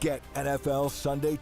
Get NFL Sunday.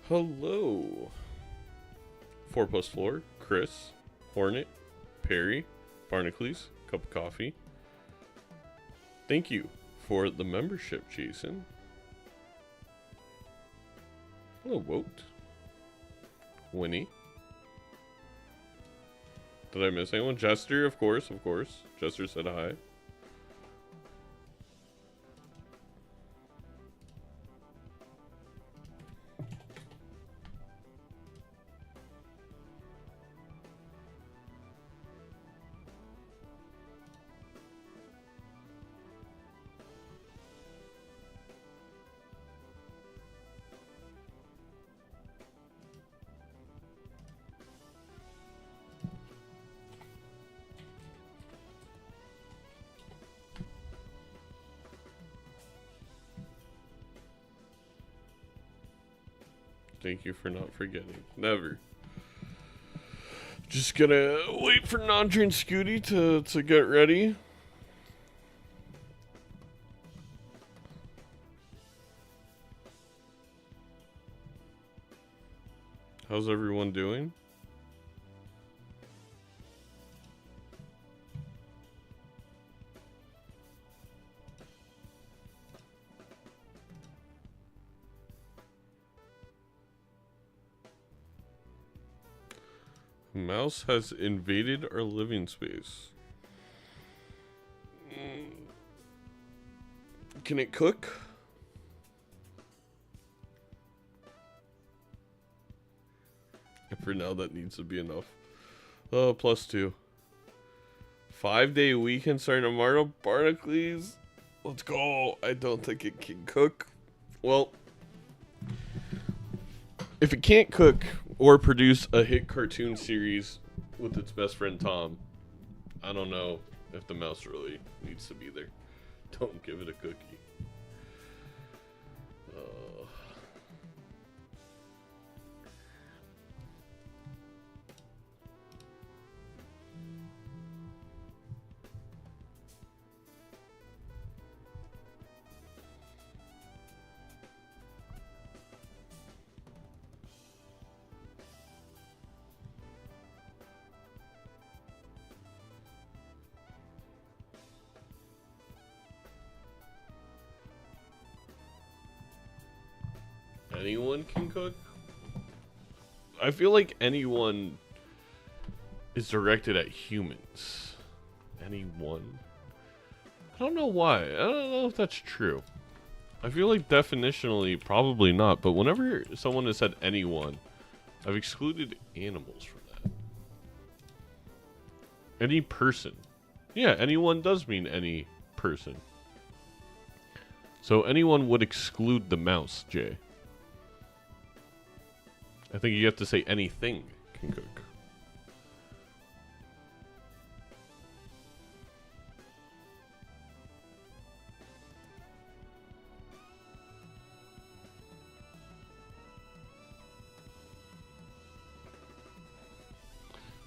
Hello. 4+ Floor, Chris, Hornet, Perry, Barnacles, Cup of Coffee. Thank you for the membership, Jason. Hello, Woat. Winnie. Did I miss anyone? Jester, of course. Jester said hi. Thank you for not forgetting. Never. Just gonna wait for Nandre and Skoottie to get ready. How's everyone doing? Mouse has invaded our living space. Can it cook? For now, that needs to be enough. +2. 5-day weekend starting tomorrow. Barnacles. Let's go. I don't think it can cook. Well, if it can't cook or produce a hit cartoon series with its best friend Tom, I don't know if the mouse really needs to be there. Don't give it a cookie. Anyone can cook? I feel like anyone is directed at humans. Anyone? I don't know why. I don't know if that's true. I feel like definitionally, probably not. But whenever someone has said anyone, I've excluded animals from that. Any person. Yeah, anyone does mean any person. So anyone would exclude the mouse, Jay. I think you have to say anything can cook.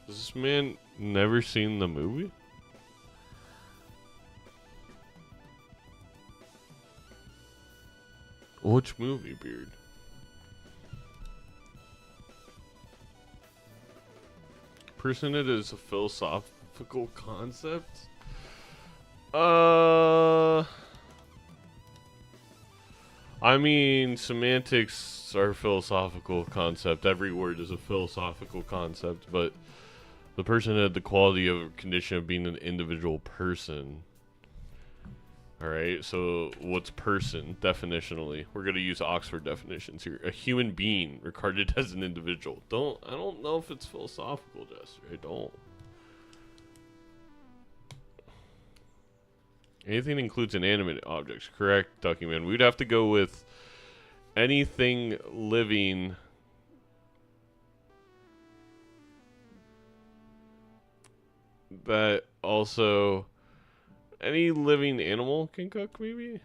Has this man never seen the movie? Which movie, Beard? Personhood is a philosophical concept? I mean, semantics are a philosophical concept. Every word is a philosophical concept, but the personhood, the quality of a condition of being an individual person. Alright, so what's person, definitionally? We're going to use Oxford definitions here. A human being regarded as an individual. I don't know if it's philosophical, Jester. I don't. Anything includes inanimate objects. Correct, Ducky Man. We'd have to go with anything living that also... Any living animal can cook, maybe?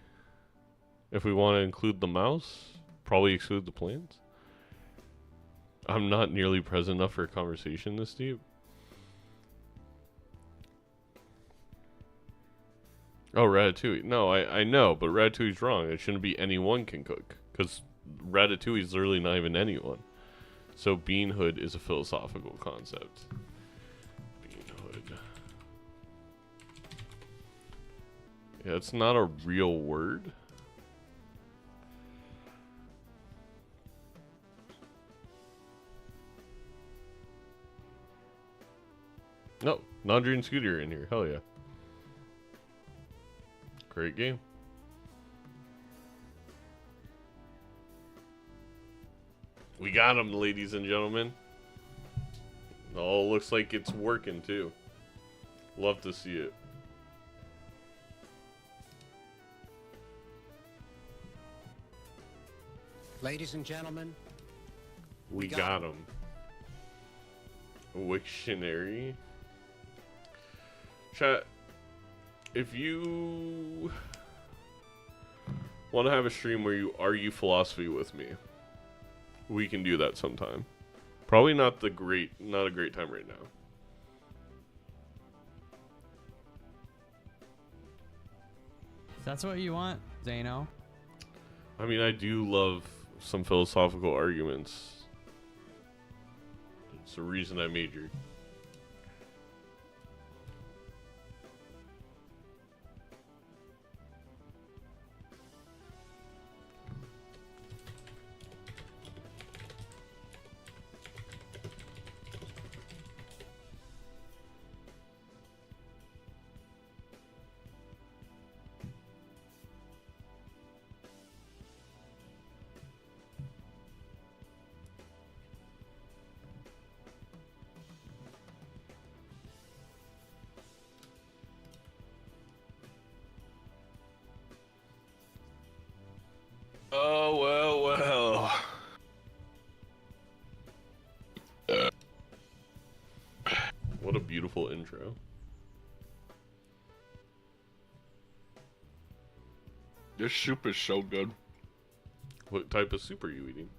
If we want to include the mouse, probably exclude the plants. I'm not nearly present enough for a conversation this deep. Oh, Ratatouille. No, I know, but Ratatouille's wrong. It shouldn't be anyone can cook. Because Ratatouille is literally not even anyone. So beanhood is a philosophical concept. Beanhood. Yeah, it's not a real word. No, Nandre and Skoottie are in here. Hell yeah. Great game. We got him, ladies and gentlemen. Oh, looks like it's working too. Love to see it. Ladies and gentlemen, we got him. Wiktionary. Chat, if you want to have a stream where you argue philosophy with me, we can do that sometime. Probably not a great time right now. If that's what you want, Zano. I mean, I do love some philosophical arguments. It's the reason I majored. Oh, well. What a beautiful intro. This soup is so good. What type of soup are you eating?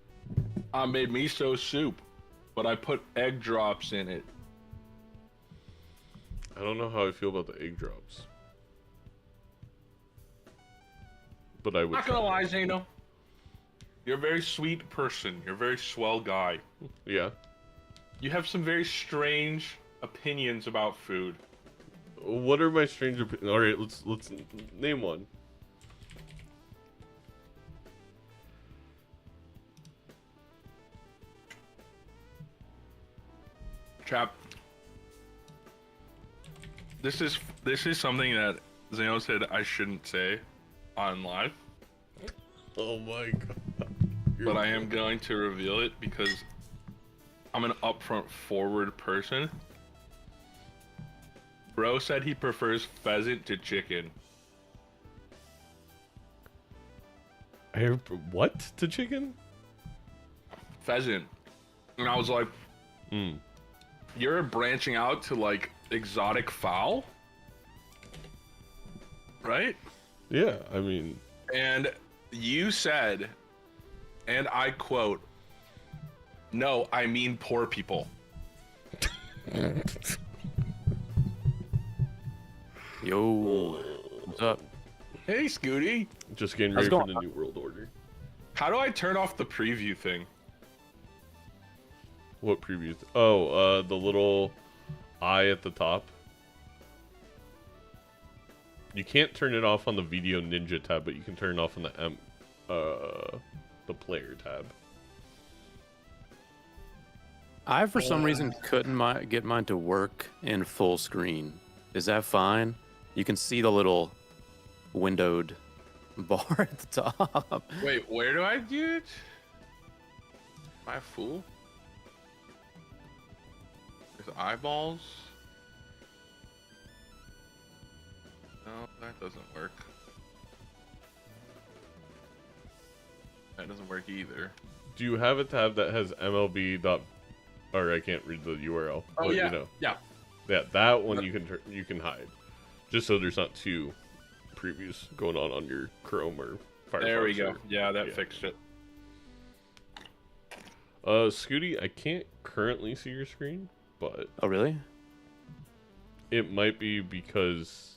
I made miso soup, but I put egg drops in it. I don't know how I feel about the egg drops. But I would. Not gonna lie, Zano. You're a very sweet person. You're a very swell guy. Yeah. You have some very strange opinions about food. What are my strange opinions? All right, let's name one. Chap. This is something that Zano said I shouldn't say on live. Oh my god. But I am going to reveal it because I'm an upfront forward person. Bro said he prefers pheasant to chicken. What to chicken? Pheasant. And I was like, You're branching out to like exotic fowl? Right? Yeah, I mean. And you said, and I quote, "No, I mean poor people." Yo, what's up? Hey, Skoottie. Just getting ready for the New World Order. How do I turn off the preview thing? What preview? Oh, the little eye at the top. You can't turn it off on the Video Ninja tab, but you can turn it off on the player tab. I, for some reason, couldn't get mine to work in full screen. Is that fine? You can see the little windowed bar at the top. Wait, where do I do it? Am I a fool? There's eyeballs. No, that doesn't work. That doesn't work either. Do you have a tab that has MLB dot? Or I can't read the URL. Oh but, yeah, you know. yeah. Yeah, that one you can hide, just so there's not two previews going on your Chrome or Firefox. There we go. Yeah, that fixed it. Skoottie, I can't currently see your screen, but Oh, really? it might be because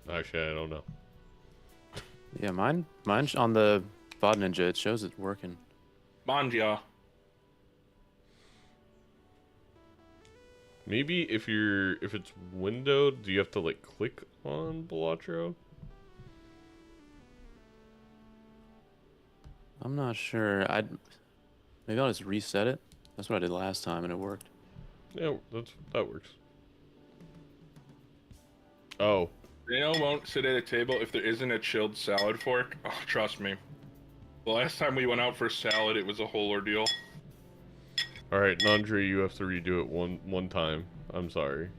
actually I don't know. Yeah, mine's on the Spot Ninja. It shows it's working. Manja. Maybe if it's windowed, do you have to like click on Balatro? I'm not sure. Maybe I'll just reset it. That's what I did last time, and it worked. Yeah, that works. Oh. Daniel won't sit at a table if there isn't a chilled salad fork. Oh, trust me. The last time we went out for salad, it was a whole ordeal. All right, Nandre, you have to redo it one time. I'm sorry.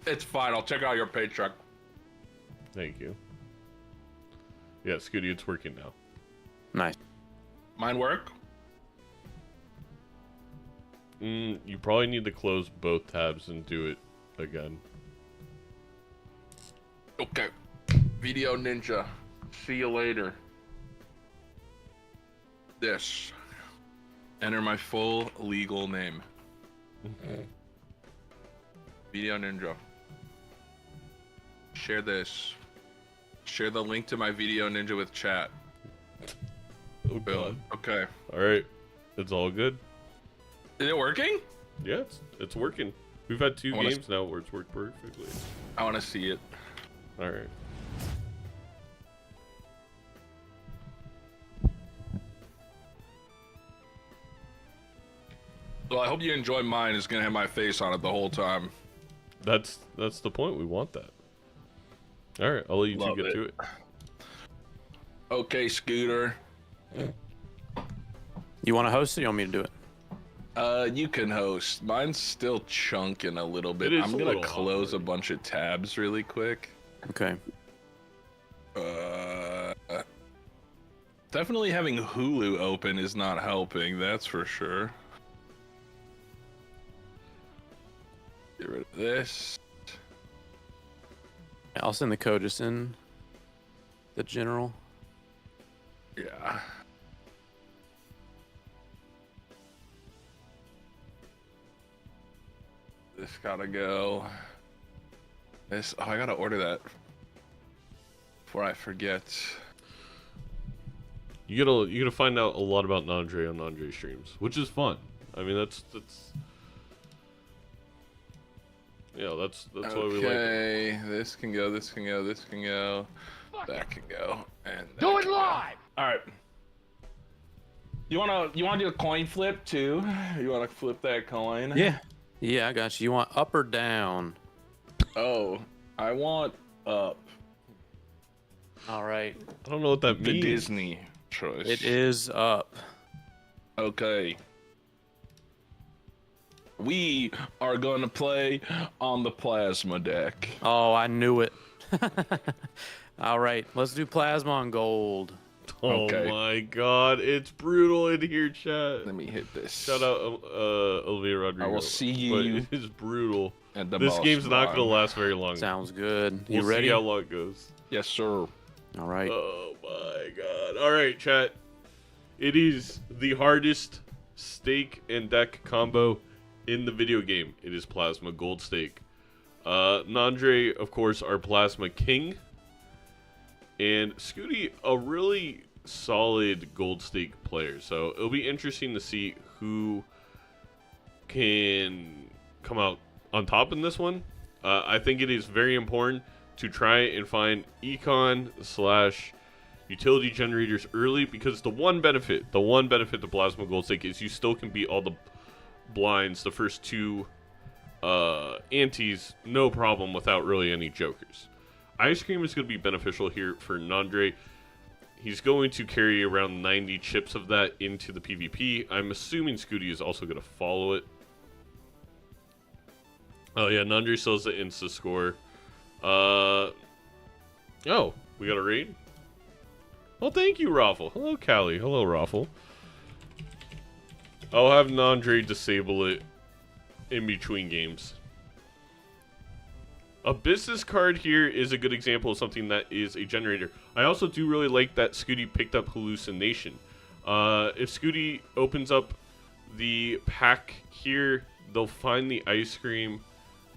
It's fine. I'll check out your paycheck. Thank you. Yeah, Skoottie, it's working now. Nice. Mine work? You probably need to close both tabs and do it again. Okay. Video Ninja. See you later. This. Enter my full legal name. Video Ninja. Share this. Share the link to my Video Ninja with chat. Oh, God. Boom. Okay. All right. It's all good. Is it working? Yeah, it's working. We've had two games now where it's worked perfectly. I want to see it. All right. Well, I hope you enjoy mine. It's gonna have my face on it the whole time. That's the point. We want that. All right, I'll let you two get to it. Okay, Scooter. You want to host it, or you want me to do it? You can host. Mine's still chunking a little bit. It is I'm a gonna little close a awkward. bunch of tabs really quick. Okay. Definitely having Hulu open is not helping, that's for sure. Get rid of this. I'll send the code just in the general. Yeah. This gotta go. This, oh, I gotta order that before I forget. You gotta find out a lot about Nandre on Nandre streams, which is fun. I mean, that's yeah, that's why we like it. Okay, this can go, this can go, this can go, that can go, and that do it live. All right. You wanna do a coin flip too? You wanna flip that coin? Yeah. Yeah, I got you. You want up or down? Oh, I want up. All right. I don't know what that The means. Disney choice. It is up. Okay. We are gonna play on the plasma deck. Oh, I knew it. All right, let's do plasma on gold. Oh Okay. my God, it's brutal in here, chat. Let me hit this. Shout out Olivia Rodrigo. I will see But you it is brutal. at the This boss game's not line. gonna last very long. Sounds good. You We'll ready? see how long it goes. Yes, sir. All right. Oh my God. All right, chat. It is the hardest stake and deck combo in the video game. It is Plasma Gold Stake. Nandre, of course, our Plasma King. And Skoottie, a really solid Gold Stake player. So it'll be interesting to see who can come out on top in this one. I think it is very important to try and find econ / utility generators early, because the one benefit to Plasma Gold Stake is you still can beat all the blinds, the first two antes, no problem, without really any jokers. Ice Cream is going to be beneficial here for Nandre. He's going to carry around 90 chips of that into the PvP. I'm assuming Skoottie is also going to follow it. Oh yeah, Nandre sells the Insta score. Oh, we got a raid? Well, thank you, Raffle. Hello, Callie. Hello, Raffle. I'll have Nandre disable it in between games. A business card here is a good example of something that is a generator. I also do really like that Skoottie picked up Hallucination. If Skoottie opens up the pack here, they'll find the Ice Cream.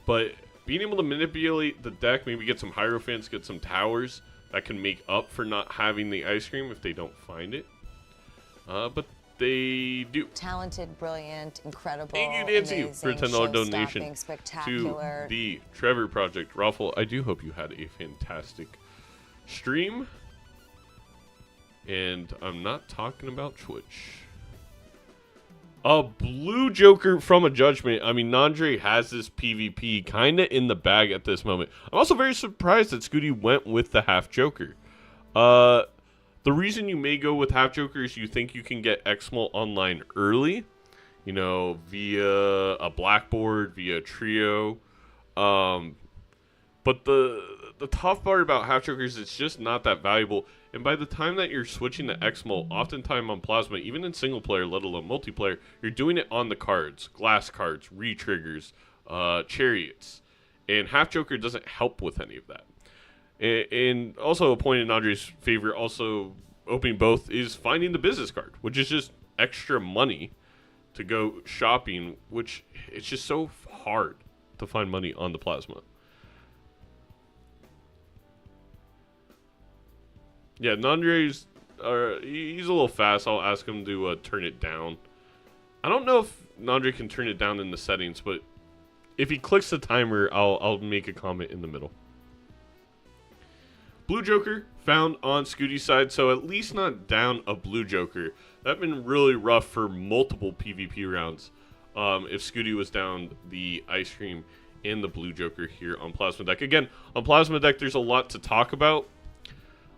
But being able to manipulate the deck, maybe get some Hierophants, get some towers, that can make up for not having the ice cream if they don't find it. But they do. Talented, brilliant, incredible, Thank you, Nancy, amazing, for a $10 donation show-stopping, to spectacular. the Trevor Project. Raffle, I do hope you had a fantastic stream. And I'm not talking about Twitch. A blue Joker from a Judgment. I mean, Nandre has this PvP kind of in the bag at this moment. I'm also very surprised that Skoottie went with the half Joker. The reason you may go with half Joker is you think you can get Xmol online early, you know, via a Blackboard, via a Trio. But the tough part about half Joker is it's just not that valuable. And by the time that you're switching to Xmol, oftentimes on Plasma, even in single player, let alone multiplayer, you're doing it on the cards, glass cards, re-triggers, chariots. And half Joker doesn't help with any of that. And also a point in Nandre's favor, also opening both, is finding the business card, which is just extra money to go shopping, which it's just so hard to find money on the Plasma. Yeah, Nandre's, he's a little fast. I'll ask him to turn it down. I don't know if Nandre can turn it down in the settings, but if he clicks the timer, I'll make a comment in the middle. Blue Joker found on Skootie's side, so at least not down a Blue Joker. That'd been really rough for multiple PvP rounds if Skoottie was down the ice cream and the Blue Joker here on Plasma Deck. Again, on Plasma Deck, there's a lot to talk about.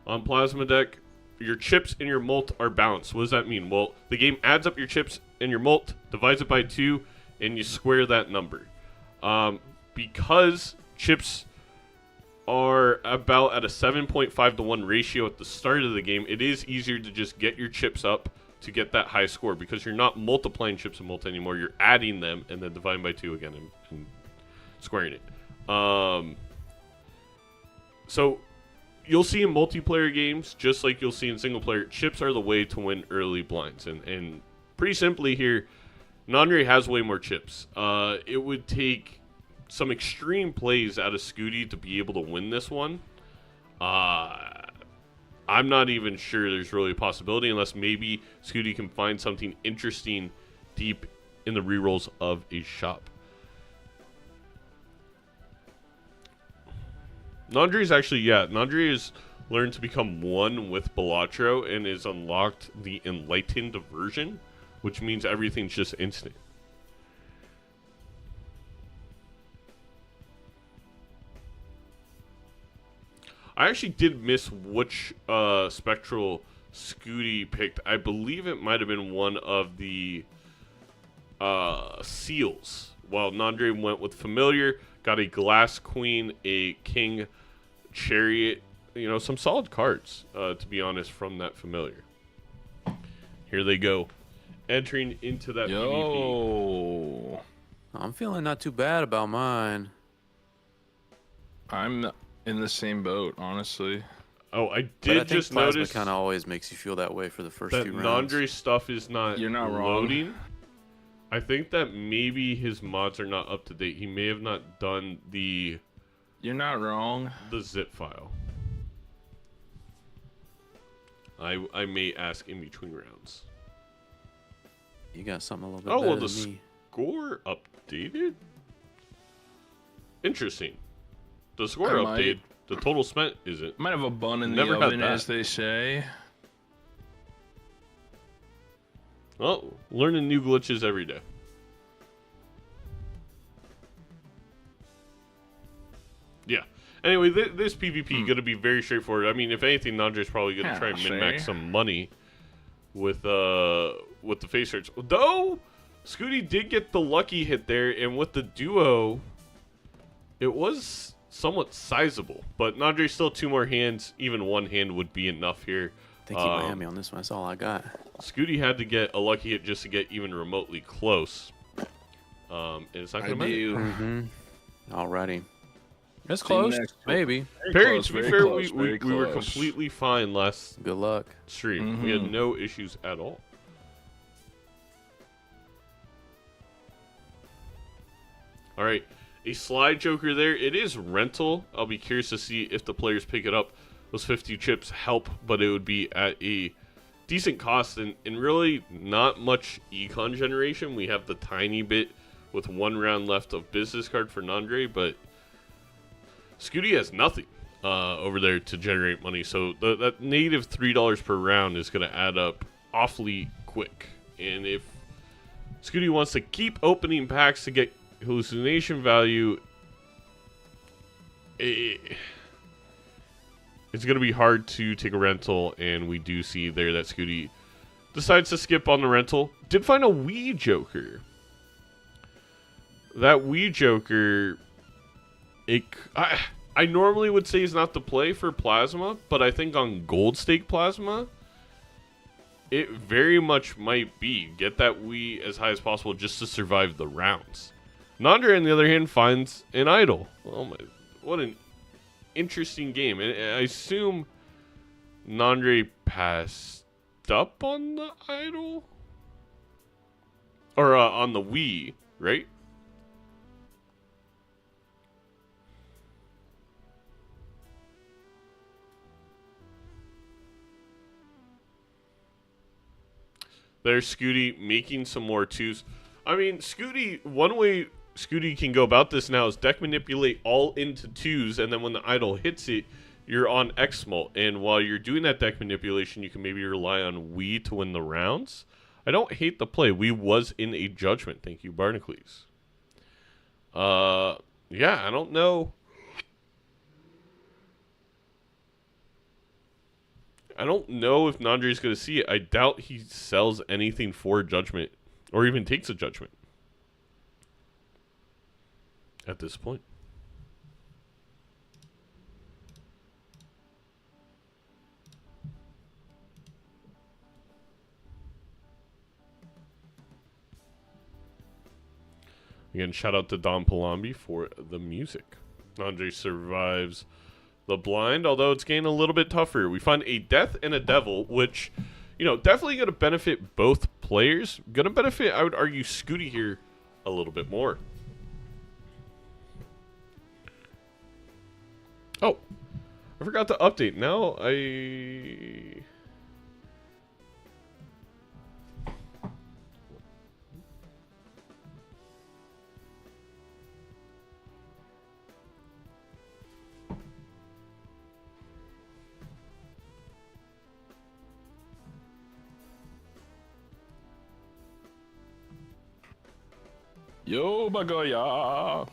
On Plasma Deck, your chips and your molt are balanced. What does that mean? Well, the game adds up your chips and your molt, divides it by 2, and you square that number. Because chips are about at a 7.5 to 1 ratio at the start of the game, it is easier to just get your chips up to get that high score because you're not multiplying chips and molt anymore. You're adding them and then dividing by 2 again and squaring it. So you'll see in multiplayer games, just like you'll see in single player, chips are the way to win early blinds. And pretty simply here, Nandre has way more chips. It would take some extreme plays out of Skoottie to be able to win this one. I'm not even sure there's really a possibility unless maybe Skoottie can find something interesting deep in the rerolls of a shop. Nandre's actually, Nandre has learned to become one with Balatro and has unlocked the Enlightened version, which means everything's just instant. I actually did miss which Spectral Skoottie picked. I believe it might have been one of the seals. While Nandre went with Familiar, got a Glass Queen, a King Chariot. You know, some solid cards, to be honest, from that Familiar. Here they go. Entering into that PvP. I'm feeling not too bad about mine. I'm in the same boat, honestly. Oh, I did just notice kind of always makes you feel that way for the first that few rounds. Nandre's stuff is not loading. Wrong. I think that maybe his mods are not up to date. He may have not done the You're not wrong. the zip file. I may ask in between rounds. You got something a little bit Oh, better well, the than me. score updated? Interesting. The score I might. updated. The total spent isn't. Might have a bun in Never the had oven, that. as they say. Well, learning new glitches every day. Yeah. Anyway, this PvP going to be very straightforward. I mean, if anything, Nandre's probably going to try and min-max some money with the face hurts. Though, Skoottie did get the lucky hit there, and with the duo, it was somewhat sizable. But Nandre still 2 more hands. Even 1 hand would be enough here. I think he ran me on this one. That's all I got. Skoottie had to get a lucky hit just to get even remotely close. And it's not going to matter. Alrighty. It's close, maybe. Perry, to be fair, we were completely fine last Good luck. stream. We had no issues at all. All right, a slide joker there. It is rental. I'll be curious to see if the players pick it up. those 50 chips help, but it would be at a decent cost and really not much econ generation. We have the tiny bit with 1 round left of business card for Nandre, but Skoottie has nothing over there to generate money. So that native $3 per round is going to add up awfully quick. And if Skoottie wants to keep opening packs to get hallucination value, it's going to be hard to take a rental, and we do see there that Skoottie decides to skip on the rental. Did find a Wii Joker. That Wii Joker, I normally would say is not the play for Plasma, but I think on Gold Stake Plasma, it very much might be. Get that Wii as high as possible just to survive the rounds. Nandre, on the other hand, finds an idol. Oh my, what an interesting game. And I assume Nandre passed up on the idol? Or on the Wii, right? There's Skoottie making some more 2s. I mean, Skoottie, one way Skoottie can go about this now is deck manipulate all into 2s, and then when the idol hits it, you're on X-Molt. And while you're doing that deck manipulation, you can maybe rely on Wii to win the rounds. I don't hate the play. Wii was in a judgment. Thank you, Barnacles. Yeah, I don't know. I don't know if Nandre's going to see it. I doubt he sells anything for judgment or even takes a judgment at this point. Again, shout out to Don Palambi for the music. Nandre survives the blind, although it's getting a little bit tougher. We find a death and a devil, which, you know, definitely going to benefit both players. Going to benefit, I would argue, Skoottie here a little bit more. Oh, I forgot to update. Now I... Yo, Bagoya.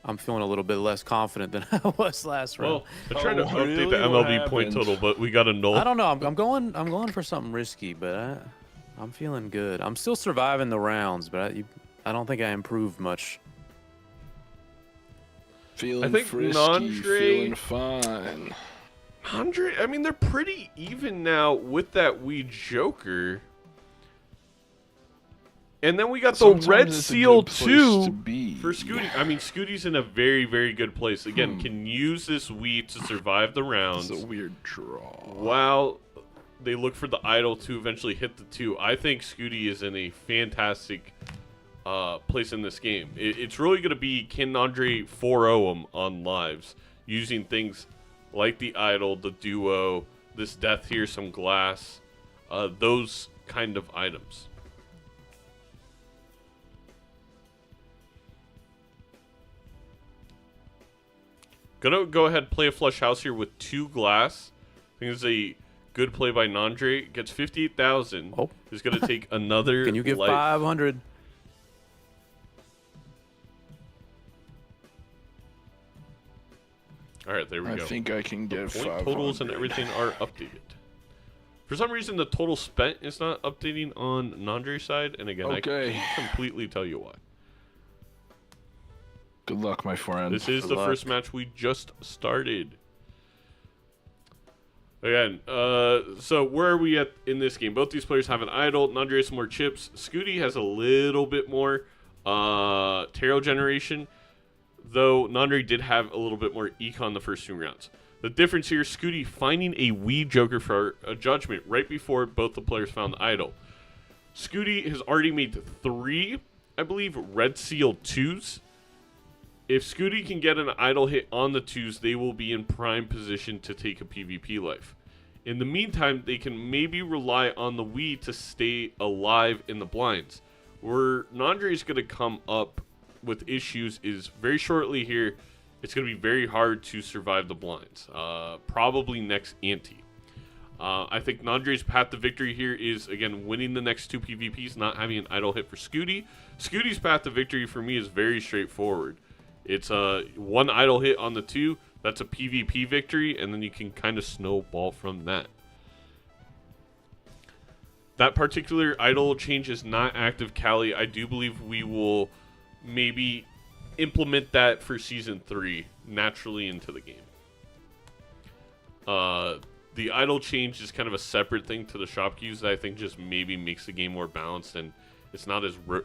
I'm feeling a little bit less confident than I was last round. Well, I tried to update really? the What MLB point happened? total, but we got a null. I don't know. I'm going for something risky, but I'm feeling good. I'm still surviving the rounds, but I don't think I improved much. Feeling I think frisky, Nandre- feeling fine. Nandre, I mean, they're pretty even now with that Wii Joker. And then we got the Sometimes Red it's a Seal good place to 2 be. for Skoottie. I mean, Skootie's in a very, very good place. Again, can use this Wii to survive the rounds. It's a weird draw. While they look for the idol to eventually hit the 2. I think Skoottie is in a fantastic place in this game. It's really going to be, can Nandre 4-0 him on lives using things like the idol, the duo, this death here, some glass, those kind of items. Gonna go ahead and play a flush house here with 2 glass. I think it's a good play by Nandre. Gets 58,000. Oh. Is gonna take another. Can you give life. 500? All right, there we I go. think I can The get point 500. totals and everything are updated. For some reason, the total spent is not updating on Nandre's side, and again, Okay. I can't completely tell you why. Good luck, my friend. This is Good the luck. first match we just started. Again, so where are we at in this game? Both these players have an idol. Nandre has some more chips. Skoottie has a little bit more tarot generation, though Nandre did have a little bit more econ the first 2 rounds. The difference here, Skoottie finding a Wii Joker for a judgment right before both the players found the idol. Skoottie has already made 3, I believe, Red Seal 2s. If Skoottie can get an idle hit on the 2s, they will be in prime position to take a PvP life. In the meantime, they can maybe rely on the Wii to stay alive in the blinds. Where Nandre is going to come up with issues is very shortly here, it's going to be very hard to survive the blinds. Probably next ante. I think Nandre's path to victory here is, again, winning the next 2 PvPs, not having an idle hit for Skoottie. Skoottie's path to victory for me is very straightforward. It's one idle hit on the 2, that's a PvP victory, and then you can kind of snowball from that. That particular idle change is not active, Callie. I do believe we will maybe implement that for Season 3 naturally into the game. The idle change is kind of a separate thing to the shop queues that I think just maybe makes the game more balanced, and it's not as I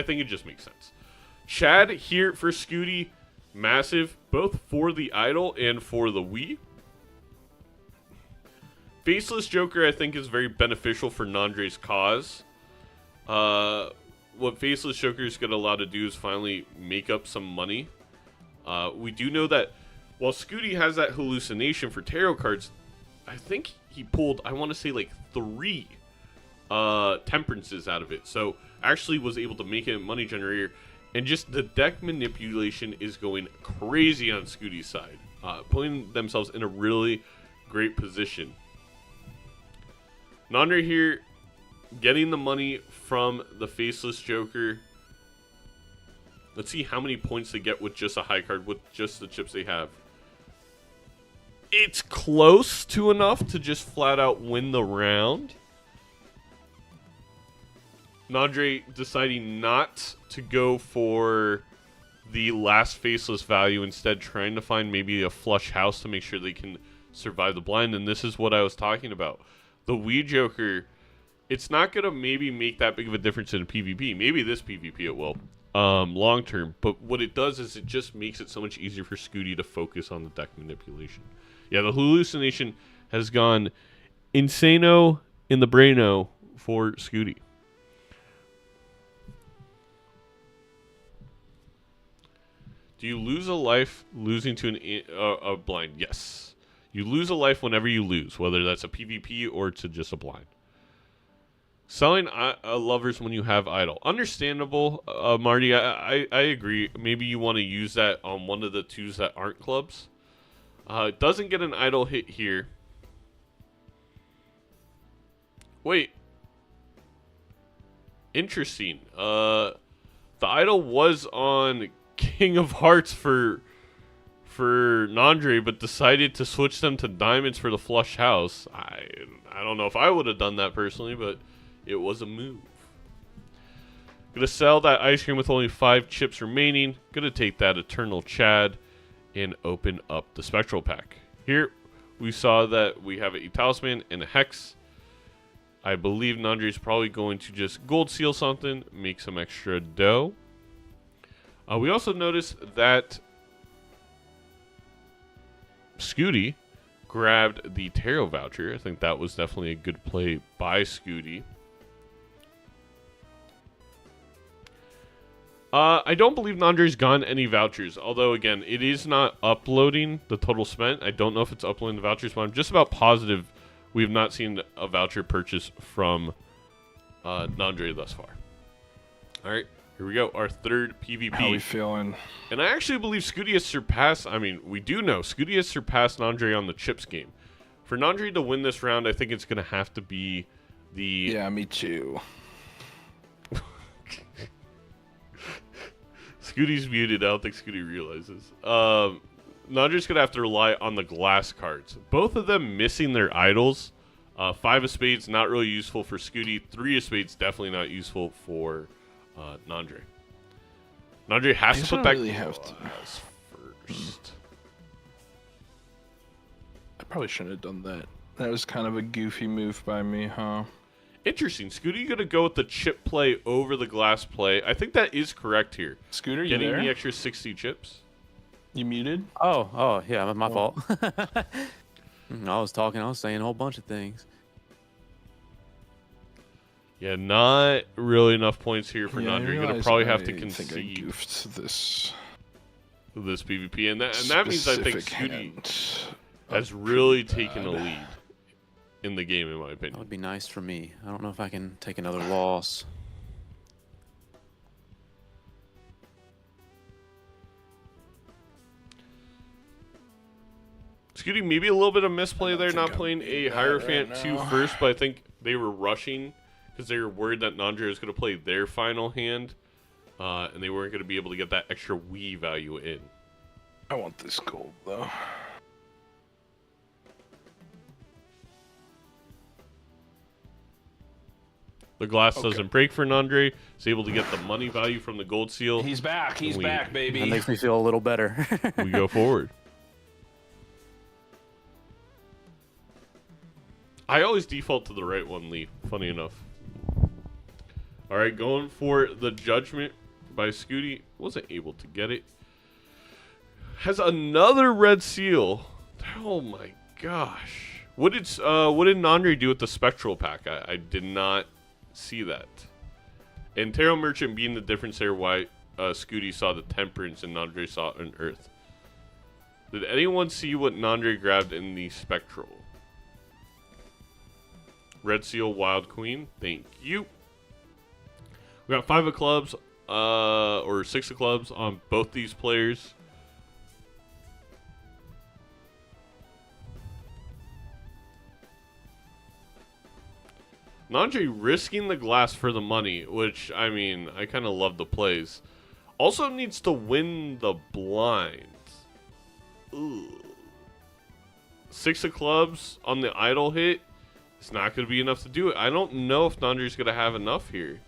think it just makes sense. Chad here for Skoottie, massive, both for the idle and for the Wii. Faceless Joker I think is very beneficial for Nandre's cause. What Faceless Joker is going to allow to do is finally make up some money. We do know that while Skoottie has that hallucination for tarot cards, I think he pulled, I want to say, like 3 temperances out of it. So actually was able to make it a money generator. And just the deck manipulation is going crazy on Skoottie's side. Putting themselves in a really great position. Nandre here getting the money from the Faceless Joker. Let's see how many points they get with just a high card, with just the chips they have. It's close to enough to just flat out win the round. Nandre deciding not to go for the last faceless value, instead trying to find maybe a flush house to make sure they can survive the blind. And this is what I was talking about. The Wii Joker, it's not going to maybe make that big of a difference in a PvP. Maybe this PvP it will, long term. But what it does is it just makes it so much easier for Skoottie to focus on the deck manipulation. Yeah, the hallucination has gone insano in the braino for Skoottie. Do you lose a life losing to a blind? Yes. You lose a life whenever you lose, whether that's a PvP or to just a blind. Selling lovers when you have idle. Understandable, Marty. I agree. Maybe you want to use that on one of the 2s that aren't clubs. It doesn't get an idle hit here. Wait. Interesting. The idle was on King of Hearts for Nandre, but decided to switch them to diamonds for the flush house. I don't know if I would have done that personally, but it was a move. Gonna sell that ice cream with only 5 chips remaining. Gonna take that Eternal Chad and open up the Spectral Pack. Here we saw that we have a Talisman and a Hex. I believe Nandre is probably going to just gold seal something, make some extra dough. We also noticed that Skoottie grabbed the tarot voucher. I think that was definitely a good play by Skoottie. I don't believe Nandre's gotten any vouchers, although, again, it is not uploading the total spent. I don't know if it's uploading the vouchers, but I'm just about positive we have not seen a voucher purchase from Nandre thus far. All right. Here we go, our 3rd PvP. How we feeling? And I actually believe Skoottie has surpassed, we do know, Skoottie has surpassed Nandre on the chips game. For Nandre to win this round, I think it's going to have to be the... Yeah, me too. Skootie's muted, I don't think Skoottie realizes. Nandre's going to have to rely on the glass cards. Both of them missing their idols. 5 of spades, not really useful for Skoottie. 3 of spades, definitely not useful for... Nandre. Nandre has to put back glass first. I probably shouldn't have done that. That was kind of a goofy move by me, huh? Interesting. Scooter gonna go with the chip play over the glass play. I think that is correct here. Scooter, you getting there? the extra 60 chips. You muted? Oh, yeah, my fault. I was talking, I was saying a whole bunch of things. Yeah, not really enough points here for Nandre. You're gonna probably have to I think I concede goofed this PvP, and that means I think specific Skoottie hand has of really pretty taken a bad. lead in the game, in my That opinion. would be nice for me. I don't know if I can take another loss. Skoottie, maybe a little bit of misplay there, not think I'm playing a being bad Hierophant right 2 now. first, but I think they were rushing because they were worried that Nandre was going to play their final hand, and they weren't going to be able to get that extra Wii value in. I want this gold though. The glass doesn't break for Nandre. He's able to get the money value from the gold seal. He's back. He's back, baby. That makes me feel a little better. We go forward. I always default to the right one, Lee. Funny enough. All right, going for the judgment by Skoottie. Wasn't able to get it. Has another red seal. Oh my gosh. What did Nandre do with the spectral pack? I did not see that. And Tarot Merchant being the difference there, why Skoottie saw the Temperance and Nandre saw an Earth. Did anyone see what Nandre grabbed in the spectral? Red Seal, Wild Queen. Thank you. We got 5 of clubs, or 6 of clubs on both these players. Nandre risking the glass for the money, which, I mean, I kind of love the plays. Also needs to win the blind. Ooh. 6 of clubs on the idle hit. It's not going to be enough to do it. I don't know if Nandre's going to have enough here.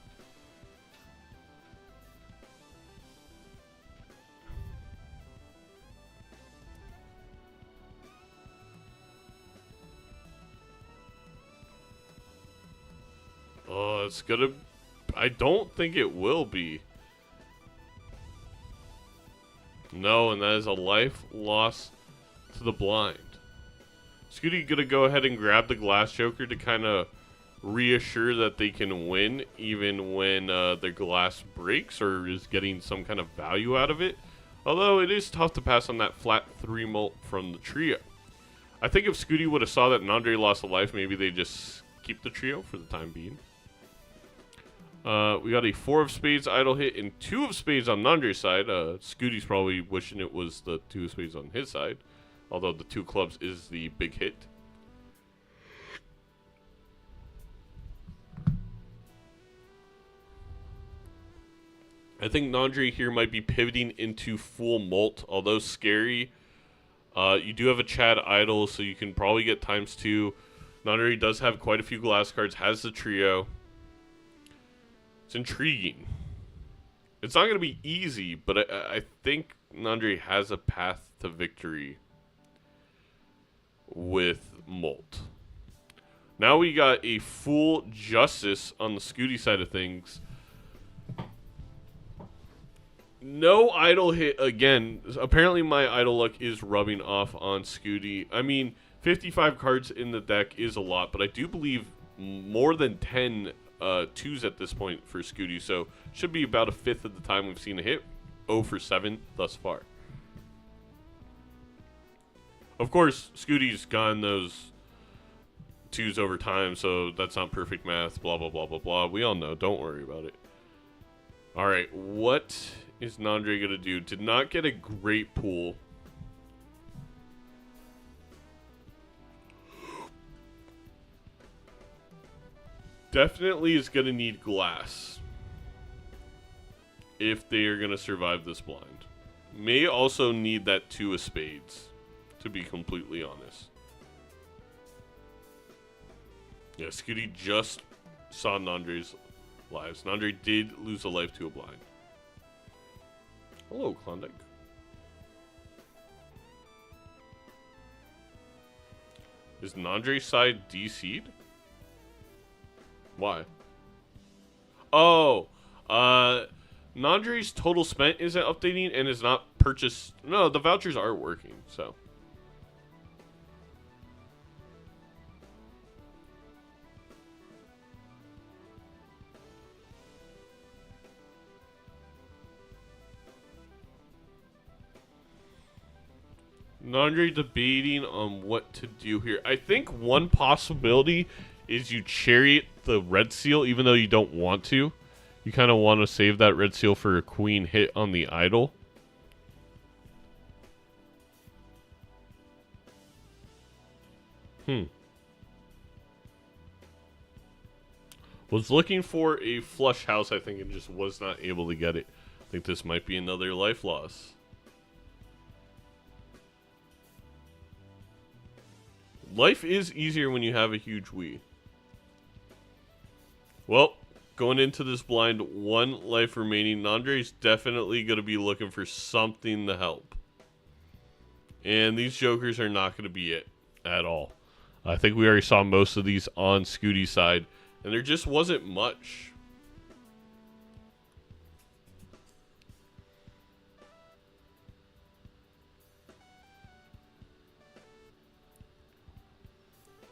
Oh, it's going to... I don't think it will be. No, and that is a life loss to the blind. Skoottie gonna go ahead and grab the glass joker to kind of reassure that they can win even when their glass breaks or is getting some kind of value out of it. Although it is tough to pass on that flat 3 molt from the trio. I think if Skoottie would have saw that Nandre lost a life, maybe they just keep the trio for the time being. We got a 4 of spades idle hit and 2 of spades on Nandre's side. Skootie's probably wishing it was the 2 of spades on his side. Although the 2 clubs is the big hit. I think Nandre here might be pivoting into full molt. Although scary, you do have a Chad idle, so you can probably get ×2. Nandre does have quite a few glass cards, has the trio. It's intriguing. It's not going to be easy, but I think Nandre has a path to victory with molt. Now we got a full justice on the Skoottie side of things. No idle hit again. Apparently my idle luck is rubbing off on Skoottie. I mean, 55 cards in the deck is a lot, but I do believe more than 10 twos at this point for Skoottie, so should be about a fifth of the time we've seen a hit. 0 for 7 thus far. Of course, Skootie's gotten those twos over time, so that's not perfect math, blah, blah, blah, blah, blah. We all know. Don't worry about it. All right, what is Nandre going to do? Did not get a great pool. Definitely is going to need glass if they are going to survive this blind. May also need that 2 of spades, to be completely honest. Yeah, Skoottie just saw Nandre's lives. Nandre did lose a life to a blind. Hello, Klondike. Is Nandre's side DC'd? Why? Oh, Nandre's total spent isn't updating and is not purchased. No, the vouchers are working, so. Nandre debating on what to do here. I think one possibility is you chariot the red seal, even though you don't want to. You kind of want to save that red seal for a queen hit on the idol. Was looking for a flush house, I think, and just was not able to get it. I think this might be another life loss. Life is easier when you have a huge Wii. Well, going into this blind, 1 life remaining. Nandre's definitely going to be looking for something to help. And these jokers are not going to be it at all. I think we already saw most of these on Skootie's side, and there just wasn't much.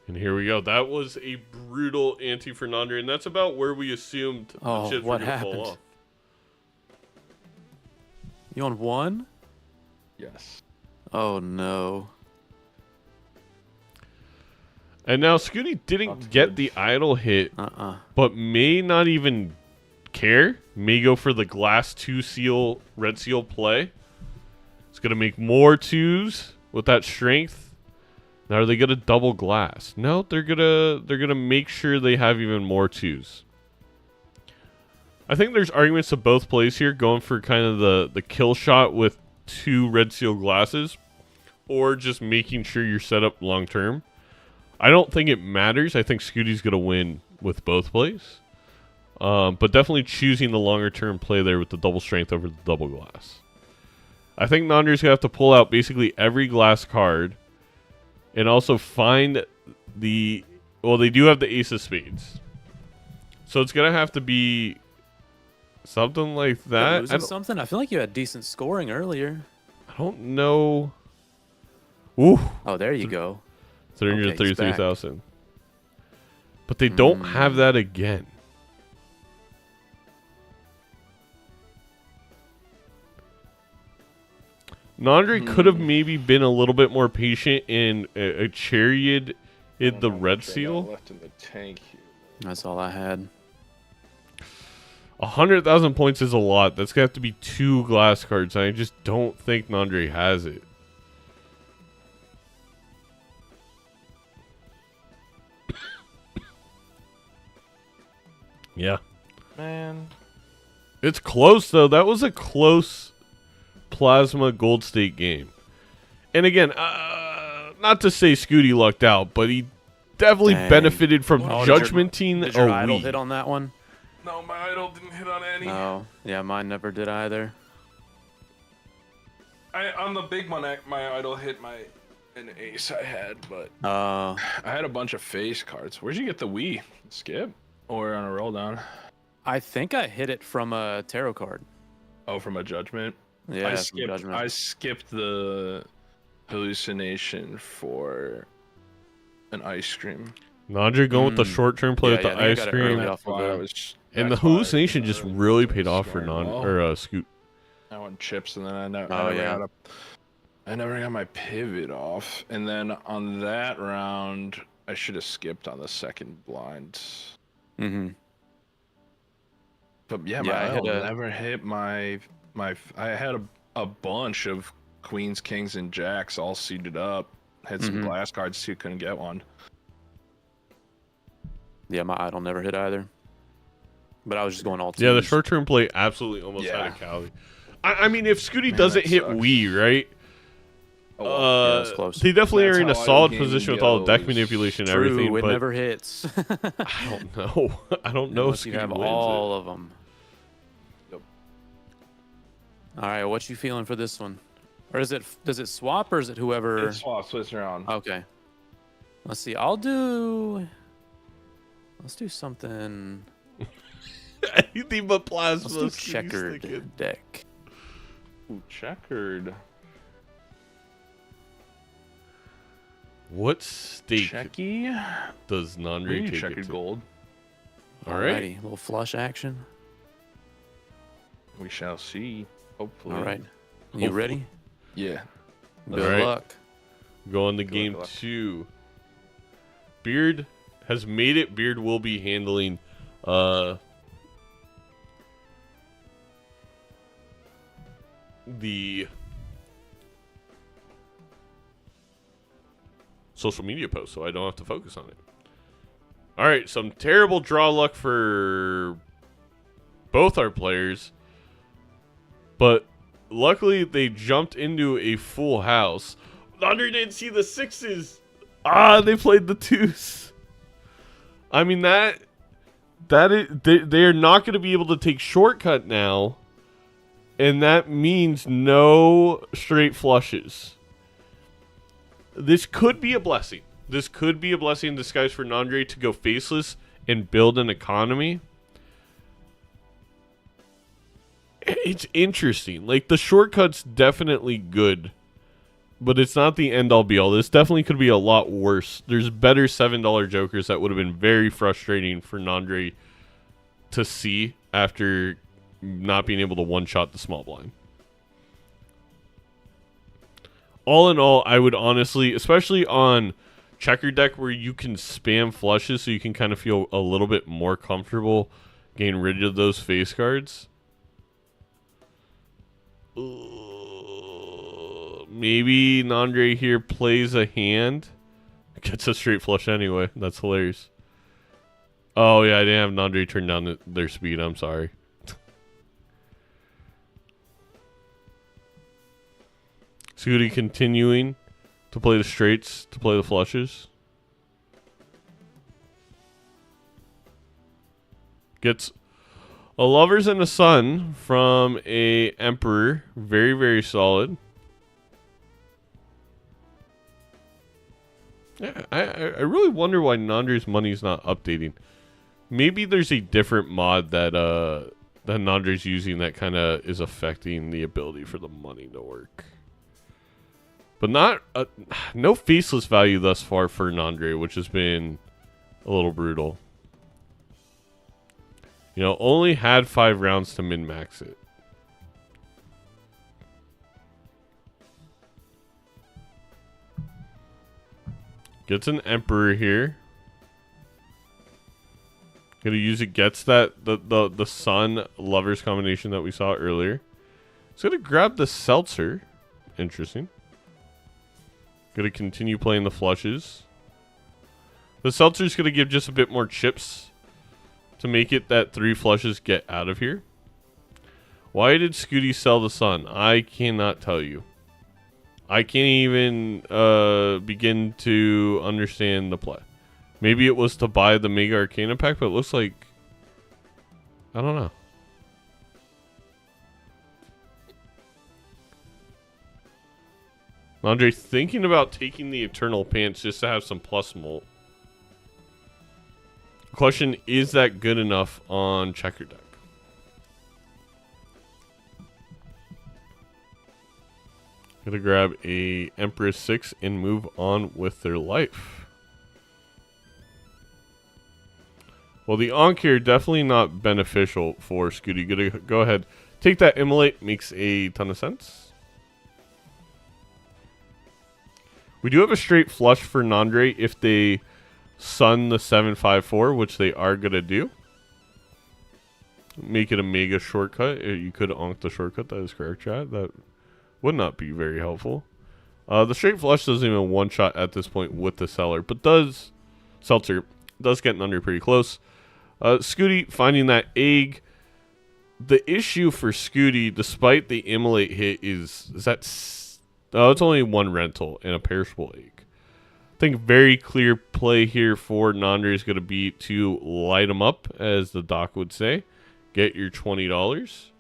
And here we go. That was a brutal ante for Nandre, and that's about where we assumed the chips were going to fall off. You on 1? Yes. Oh, no. And now Skoottie didn't get the idol hit, but may not even care. May go for the glass 2 seal, red seal play. It's going to make more 2s with that strength. Now are they going to double glass? No, they're going to make sure they have even more 2s. I think there's arguments to both plays here, going for kind of the kill shot with 2 red seal glasses, or just making sure you're set up long term. I don't think it matters. I think Skootie's going to win with both plays. But definitely choosing the longer term play there with the double strength over the double glass. I think Nandre's going to have to pull out basically every glass card. And also find the... Well, they do have the ace of spades. So it's going to have to be something like that. Losing something? I feel like you had decent scoring earlier. I don't know. Ooh. Oh, there you go. 333,000. But they don't have that again. Nandre could have maybe been a little bit more patient in a chariot in the red seal. Left in the tank here. That's all I had. 100,000 points is a lot. That's gonna have to be 2 glass cards. I just don't think Nandre has it. Yeah. Man. It's close, though. That was a close Plasma Gold State game. And again, not to say Skoottie lucked out, but he definitely benefited from judgmenting did your a idol Wii. hit on that one? No, my idol didn't hit on any. No. Yeah, mine never did either. On the big one, my idol hit an ace I had, but I had a bunch of face cards. Where'd you get the Wii? Skip? Or on a roll down? I think I hit it from a tarot card. Oh, from a judgment? Yeah, I skipped the hallucination for an ice cream. Nandre going with the short-term play with the ice cream. And the hallucination just really paid off for Scoot. I went chips, and then I never got my pivot off. And then on that round, I should have skipped on the second blind. But yeah, I never hit my. I had a bunch of queens, kings, and jacks all seated up. Had some glass cards too, couldn't get one. Yeah, my idol never hit either. But I was just going all 2s. Yeah, the short-term play absolutely almost had a Cali. I mean, if Skoottie doesn't hit Wii, right? That's close. They definitely are in a solid position with all the deck manipulation and everything. It but never hits. I don't know. I don't know if you Skoottie have wins all it. of them. All right, what you feeling for this one? Or does it swap, or is it whoever? It swaps, switch around. Okay. Let's see. Let's do something. Anything but plasma. Let's do checkered deck. Ooh, checkered. What stake Checky? does Nandre take checkered it to? gold. All right. Alrighty, a little flush action. We shall see. Hopefully. All right. You ready? Yeah. Good All right. luck. Go on to game 2. Beard has made it. Beard will be handling the social media post, so I don't have to focus on it. All right, some terrible draw luck for both our players, but luckily they jumped into a full house. Nandre didn't see the 6s. They played the 2s. I mean, that is, they are not going to be able to take shortcut now, and that means no straight flushes. This could be a blessing. This could be a blessing in disguise for Nandre to go faceless and build an economy. It's interesting. Like, the shortcut's definitely good, but it's not the end-all be-all. This definitely could be a lot worse. There's better $7 jokers that would have been very frustrating for Nandre to see after not being able to one-shot the small blind. All in all, I would honestly, especially on checker deck where you can spam flushes so you can kind of feel a little bit more comfortable getting rid of those face guards. Maybe Nandre here plays a hand. Gets a straight flush anyway. That's hilarious. Oh, yeah, I didn't have Nandre turn down their speed. I'm sorry. Skoottie continuing to play the straights, to play the flushes. Gets a Lovers and a Sun from a Emperor. Very, very solid. Yeah, I really wonder why Nandre's money's not updating. Maybe there's a different mod that Nandre's using that kind of is affecting the ability for the money to work. But not no faceless value thus far for Nandre, which has been a little brutal. You know, only had 5 rounds to min-max it. Gets an Emperor here. Gonna use it. Gets that the Sun Lovers combination that we saw earlier. It's gonna grab the Seltzer. Interesting. Gonna continue playing the flushes. The Seltzer's gonna give just a bit more chips to make it that 3 flushes get out of here. Why did Skoottie sell the Sun? I cannot tell you. I can't even begin to understand the play. Maybe it was to buy the Mega Arcana pack, but it looks like... I don't know. Nandre thinking about taking the Eternal Pants just to have some plus molt. Question, is that good enough on checker deck? Gonna grab a Empress 6 and move on with their life. Well, the Ankh definitely not beneficial for Skoottie. Gonna go ahead, take that Immolate, makes a ton of sense. We do have a straight flush for Nandre if they Sun the 754, which they are gonna do. Make it a mega shortcut. You could Ankh the shortcut, that is correct, chat. That would not be very helpful. The straight flush doesn't even one-shot at this point with the Seller, but Seltzer does get Nandre pretty close. Skoottie finding that egg. The issue for Skoottie, despite the Immolate hit, is that it's only 1 rental and a perishable egg. I think very clear play here for Nandre is going to be to light him up, as the doc would say. Get your $20.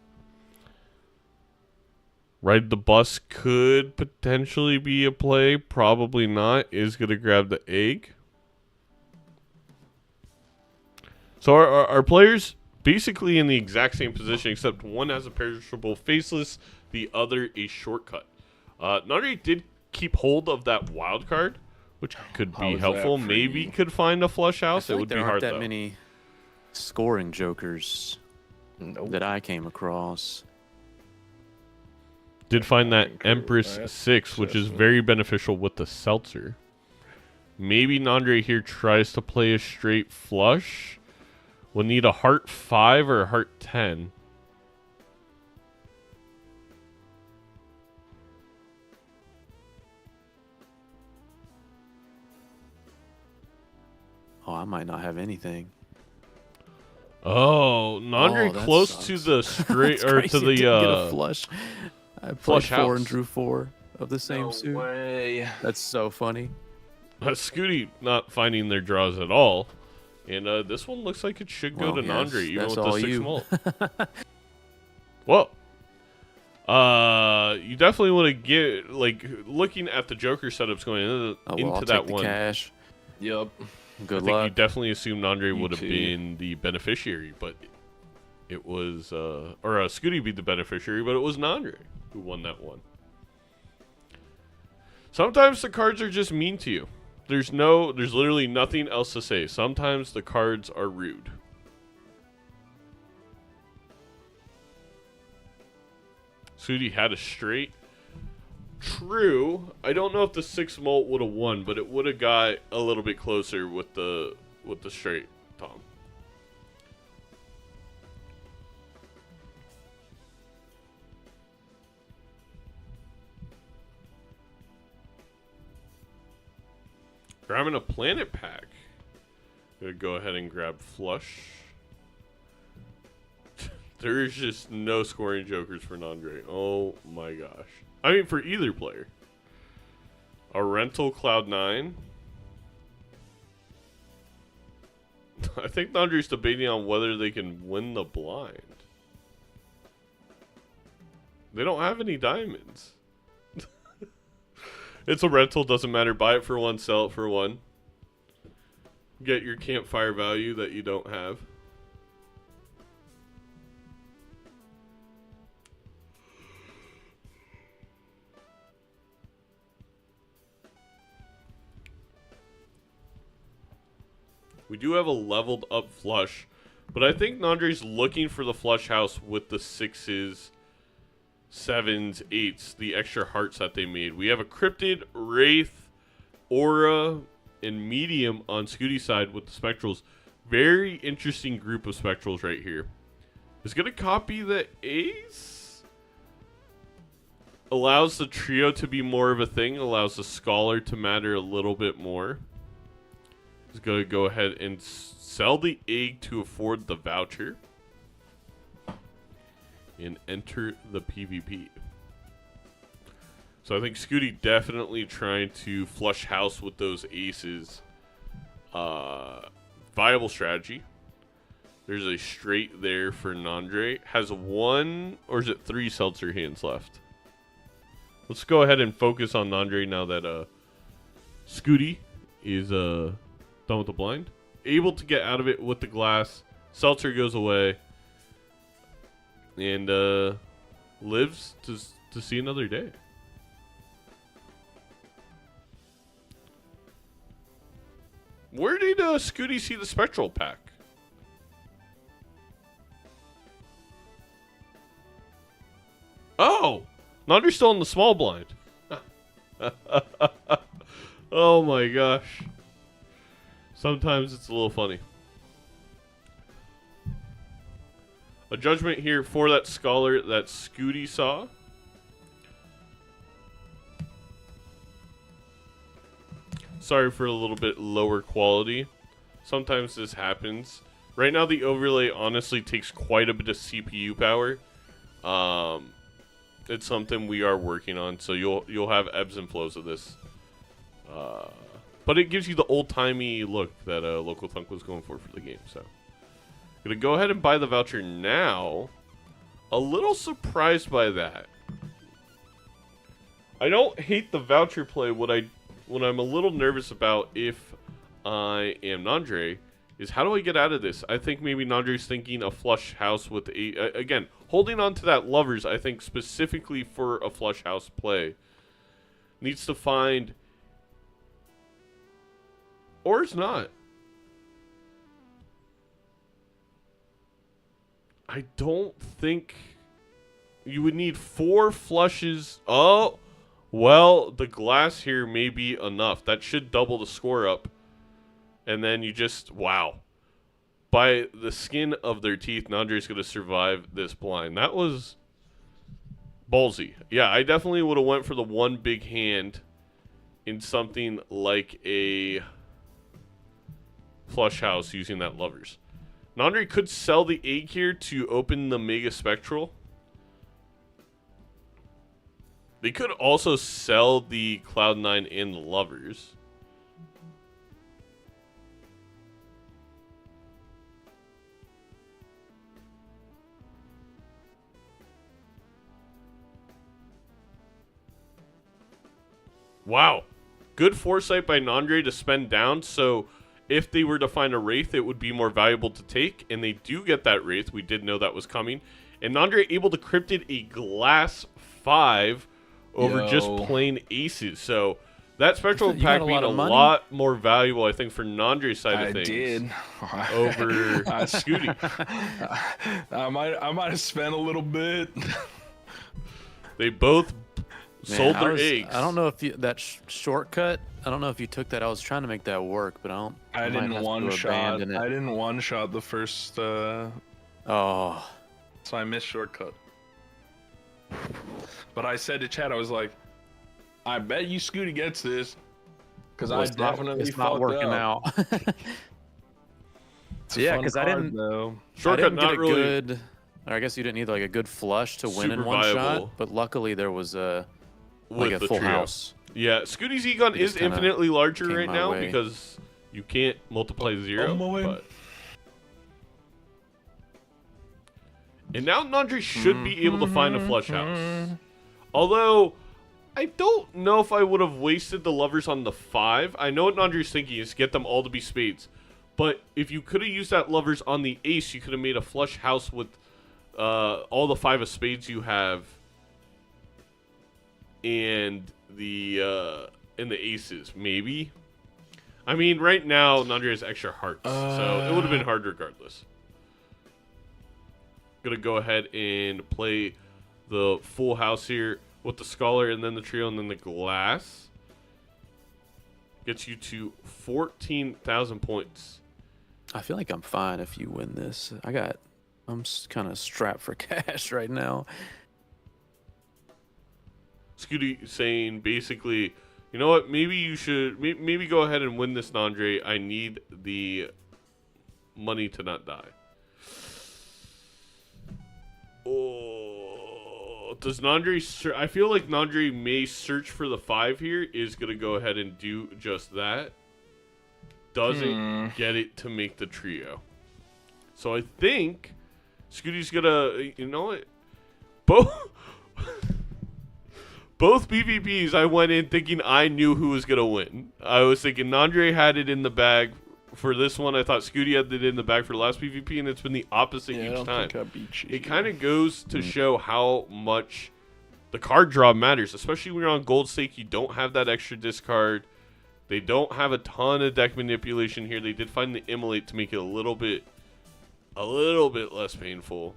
Ride the bus could potentially be a play. Probably not. Is going to grab the egg. So our players basically in the exact same position, except one has a perishable faceless, the other a shortcut. Nandre did keep hold of that wild card, which could be helpful. Maybe could find a flush house. It would be hard though. There aren't that many scoring jokers that I came across. Did find that Include Empress that 6, which is adjustment. very beneficial with the Seltzer. Maybe Nandre here tries to play a straight flush. We'll need a heart 5 or a heart 10. Oh, I might not have anything. Oh, Nandre Oh, that close sucks. to the straight That's or crazy. to I didn't get a the flush. I played flush 4 house. and drew 4 of the same No suit. way. That's so funny. Skoottie not finding their draws at all. And this one looks like it should go Well, to yes, Nandre, even that's with the all 6 you. mult. Whoa. You definitely want to get, like, looking at the Joker setups going into, Oh, well, I'll that take the one. cash. Yep. Good I think you luck. definitely assumed Nandre You would have too. been the beneficiary, but it was, Skoottie be the beneficiary, but it was Nandre who won that one. Sometimes the cards are just mean to you. There's literally nothing else to say. Sometimes the cards are rude. Skoottie had a straight. True. I don't know if the 6 mult would have won, but it would have got a little bit closer with the straight, Tom. Grabbing a planet pack. Gonna go ahead and grab flush. There is just no scoring jokers for Nandre. Oh my gosh. I mean, for either player. A rental Cloud9. I think Nandre's debating on whether they can win the blind. They don't have any diamonds. It's a rental, doesn't matter. Buy it for 1, sell it for 1. Get your campfire value that you don't have. We do have a leveled up flush, but I think Nandre's looking for the flush house with the 6s, 7s, 8s, the extra hearts that they made. We have a Cryptid, Wraith, Aura, and Medium on Skoottie's side with the Spectrals. Very interesting group of Spectrals right here. Is going to copy the Ace. Allows the trio to be more of a thing. Allows the Scholar to matter a little bit more. Is going to go ahead and sell the egg to afford the voucher. And enter the PvP. So I think Skoottie definitely trying to flush house with those aces. Viable strategy. There's a straight there for Nandre. Has 1 or is it 3 seltzer hands left? Let's go ahead and focus on Nandre now that Skoottie is done with the blind. Able to get out of it with the glass. Seltzer goes away. And lives to see another day. Where did Skoottie see the Spectral pack? Oh! Nandre's still in the small blind. Oh my gosh. Sometimes it's a little funny. A judgment here for that Scholar that Skoottie saw. Sorry for a little bit lower quality. Sometimes this happens. Right now the overlay honestly takes quite a bit of CPU power. It's something we are working on, so you'll have ebbs and flows of this. But it gives you the old-timey look that Local Thunk was going for the game, so. Gonna go ahead and buy the voucher now. A little surprised by that. I don't hate the voucher play. What I'm a little nervous about if I am Nandre is how do I get out of this? I think maybe Nandre's thinking a flush house with again, holding on to that lovers, I think specifically for a flush house play. Needs to find, or it's not. I don't think You would need 4 flushes. Oh, well, the glass here may be enough. That should double the score up. And then you just, wow. By the skin of their teeth, Nandre's going to survive this blind. That was ballsy. Yeah, I definitely would have went for the one big hand in something like a flush house using that lovers. Nandre could sell the egg here to open the Mega Spectral. They could also sell the Cloud9 and the lovers. Wow. Good foresight by Nandre to spend down, so if they were to find a Wraith, it would be more valuable to take, and they do get that Wraith. We did know that was coming. And Nandre able to cryptid a glass 5 over just plain aces. So that Spectral pack being a lot more valuable, I think, for Nandre's side of things. I did. Over Skoottie. I might have spent a little bit. They both sold their eggs. I don't know if that shortcut. I don't know if you took that. I was trying to make that work, but I didn't one shot. I didn't one shot the first. Oh. So I missed shortcut. But I said to Chad, I was like, I bet you Skoottie gets this, because I definitely it's not working out. Yeah, because I didn't. Shortcut I didn't not get a really good. Or I guess you didn't need like a good flush to win in one shot. But luckily there was a full house. Yeah, Skootie's Egon is infinitely larger right now because you can't multiply 0. But... And now Nandre should be able to find a flush house. Although, I don't know if I would have wasted the lovers on the 5. I know what Nandre's thinking is get them all to be spades. But if you could have used that lovers on the ace, you could have made a flush house with all the 5 of spades you have. And the aces, maybe. I mean, right now, Nandre has extra hearts. So it would have been hard regardless. Gonna go ahead and play the full house here with the scholar and then the trio and then the glass. Gets you to 14,000 points. I feel like I'm fine if you win this. I'm kind of strapped for cash right now. Skoottie saying basically, you know what, maybe you should maybe go ahead and win this, Nandre. I need the money to not die. Oh, does Nandre? I feel like Nandre may search for the 5 here. Is gonna go ahead and do just that. Doesn't get it to make the trio. So I think Skootie's gonna. You know what? Both PvPs, I went in thinking I knew who was gonna win. I was thinking Nandre had it in the bag. For this one, I thought Skoottie had it in the bag for the last PvP, and it's been the opposite each time. It kind of goes to show how much the card draw matters, especially when you're on gold stake. You don't have that extra discard. They don't have a ton of deck manipulation here. They did find the immolate to make it a little bit less painful,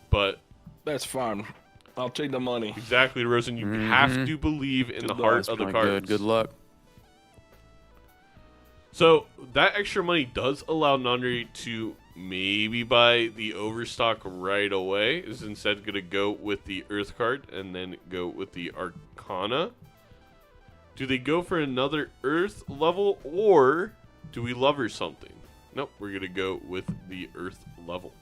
but that's fine. I'll take the money. Exactly, Rosen. You have to believe in the heart of the cards. Good luck. So that extra money does allow Nandre to maybe buy the overstock right away. Is instead going to go with the Earth card and then go with the Arcana. Do they go for another Earth level or do we lover something? Nope, we're going to go with the Earth level.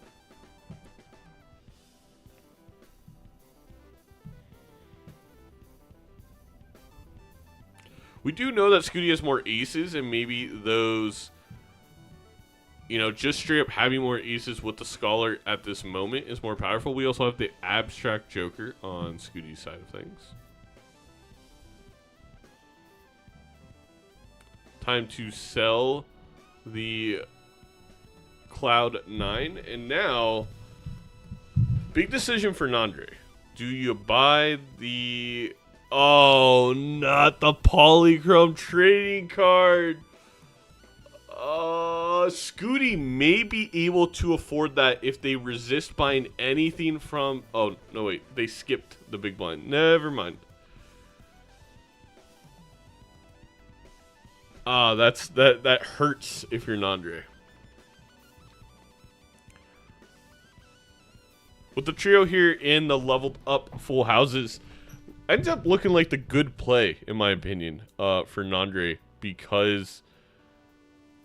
We do know that Skoottie has more aces, and maybe those, you know, just straight up having more aces with the Scholar at this moment is more powerful. We also have the Abstract Joker on Skoottie's side of things. Time to sell the Cloud9, and now, big decision for Nandre. Do you buy the... Oh, not the Polychrome trading card. Skoottie may be able to afford that if they resist buying anything from... Oh, no, wait. They skipped the big blind. Never mind. That hurts if you're Nandre. With the trio here in the leveled up full houses, ends up looking like the good play, in my opinion, for Nandre, because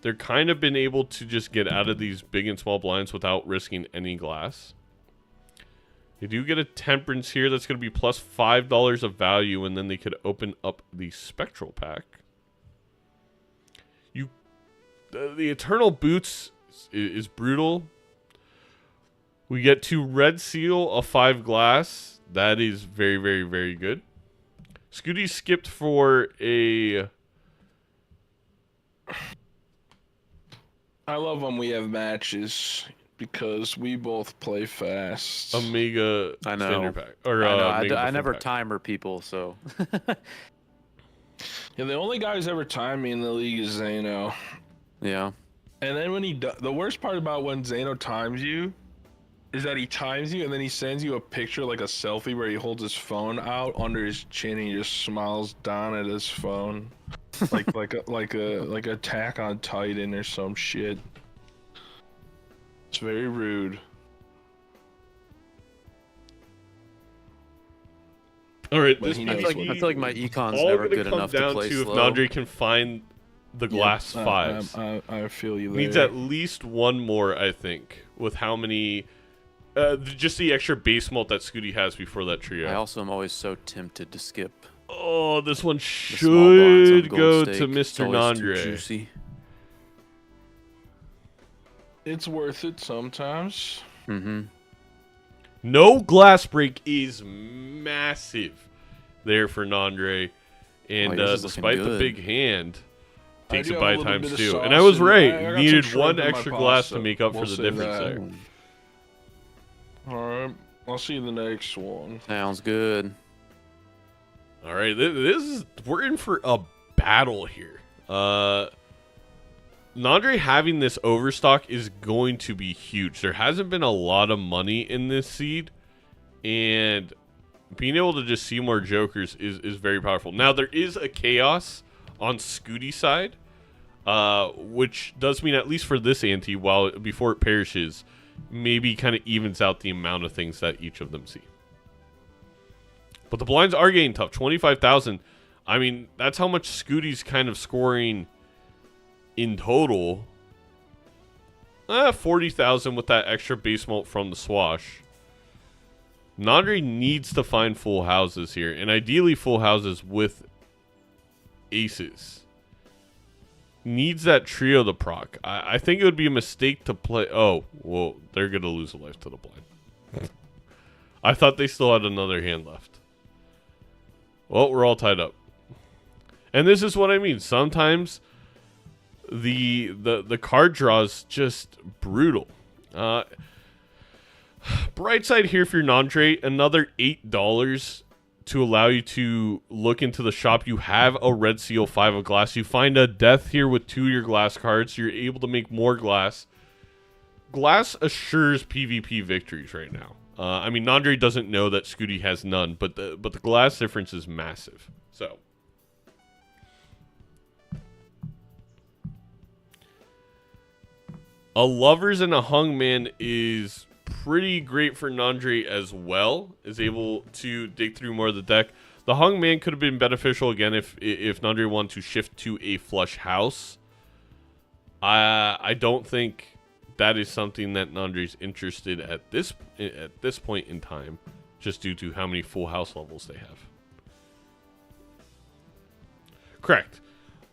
they're kind of been able to just get out of these big and small blinds without risking any glass. They do get a temperance here. That's going to be plus $5 of value, and then they could open up the spectral pack. The Eternal Boots is brutal. We get to Red Seal, a 5 glass. That is very, very, very good. Skoottie skipped for a... I love when we have matches because we both play fast. Omega I know. standard pack. Or, I know. Omega I never pack. timer people, so. Yeah, the only guy who's ever timed me in the league is Zano. Yeah. And then when he the worst part about when Zano times you is that he times you and then he sends you a picture, like a selfie, where he holds his phone out under his chin and he just smiles down at his phone, like a Attack on Titan or some shit. It's very rude. All right, But this he I knows feel like my econ's all never gonna good come enough down to play to slow. if Nandre can find the glass fives. I feel you there. Needs at least one more, I think, with how many... just the extra base mult that Skoottie has before that trio. I also am always so tempted to skip. Oh, this one The small blinds on should gold go stake. to It's Mr. always too Nandre. juicy. It's worth it sometimes. Mm-hmm. No glass break is massive there for Nandre. And yours is looking despite the good. big hand, takes do it have by a little times bit of 2. sauce And I was in- right. I got Needed some one shrimp in my extra glass to pasta. make up We'll for the say difference that. there. Alright, I'll see you the next one. Sounds good. All right, this is... We're in for a battle here. Nandre having this overstock is going to be huge. There hasn't been a lot of money in this seed, and being able to just see more jokers is very powerful. Now, there is a chaos on Skoottie side, which does mean, at least for this ante, before it perishes, maybe kind of evens out the amount of things that each of them see. But the blinds are getting tough. 25,000. I mean, that's how much Skootie's kind of scoring in total. 40,000 with that extra base mult from the swash. Nandre needs to find full houses here, and ideally full houses with aces. Needs that trio to proc. I think it would be a mistake to play... Oh, well, they're going to lose a life to the blind. I thought they still had another hand left. Well, we're all tied up. And this is what I mean. Sometimes the card draw is just brutal. Bright side here for your Nandre, another $8 to allow you to look into the shop. You have a Red Seal 5 of glass. You find a death here with 2 of your glass cards. You're able to make more glass. Glass assures PvP victories right now. I mean, Nandre doesn't know that Skoottie has none, but the glass difference is massive. So, a Lovers and a Hungman is pretty great for Nandre as well. Is able to dig through more of the deck. The Hungman could have been beneficial again if Nandre wanted to shift to a flush house. I don't think that is something that Nandre's interested at this point in time, just due to how many full house levels they have. Correct.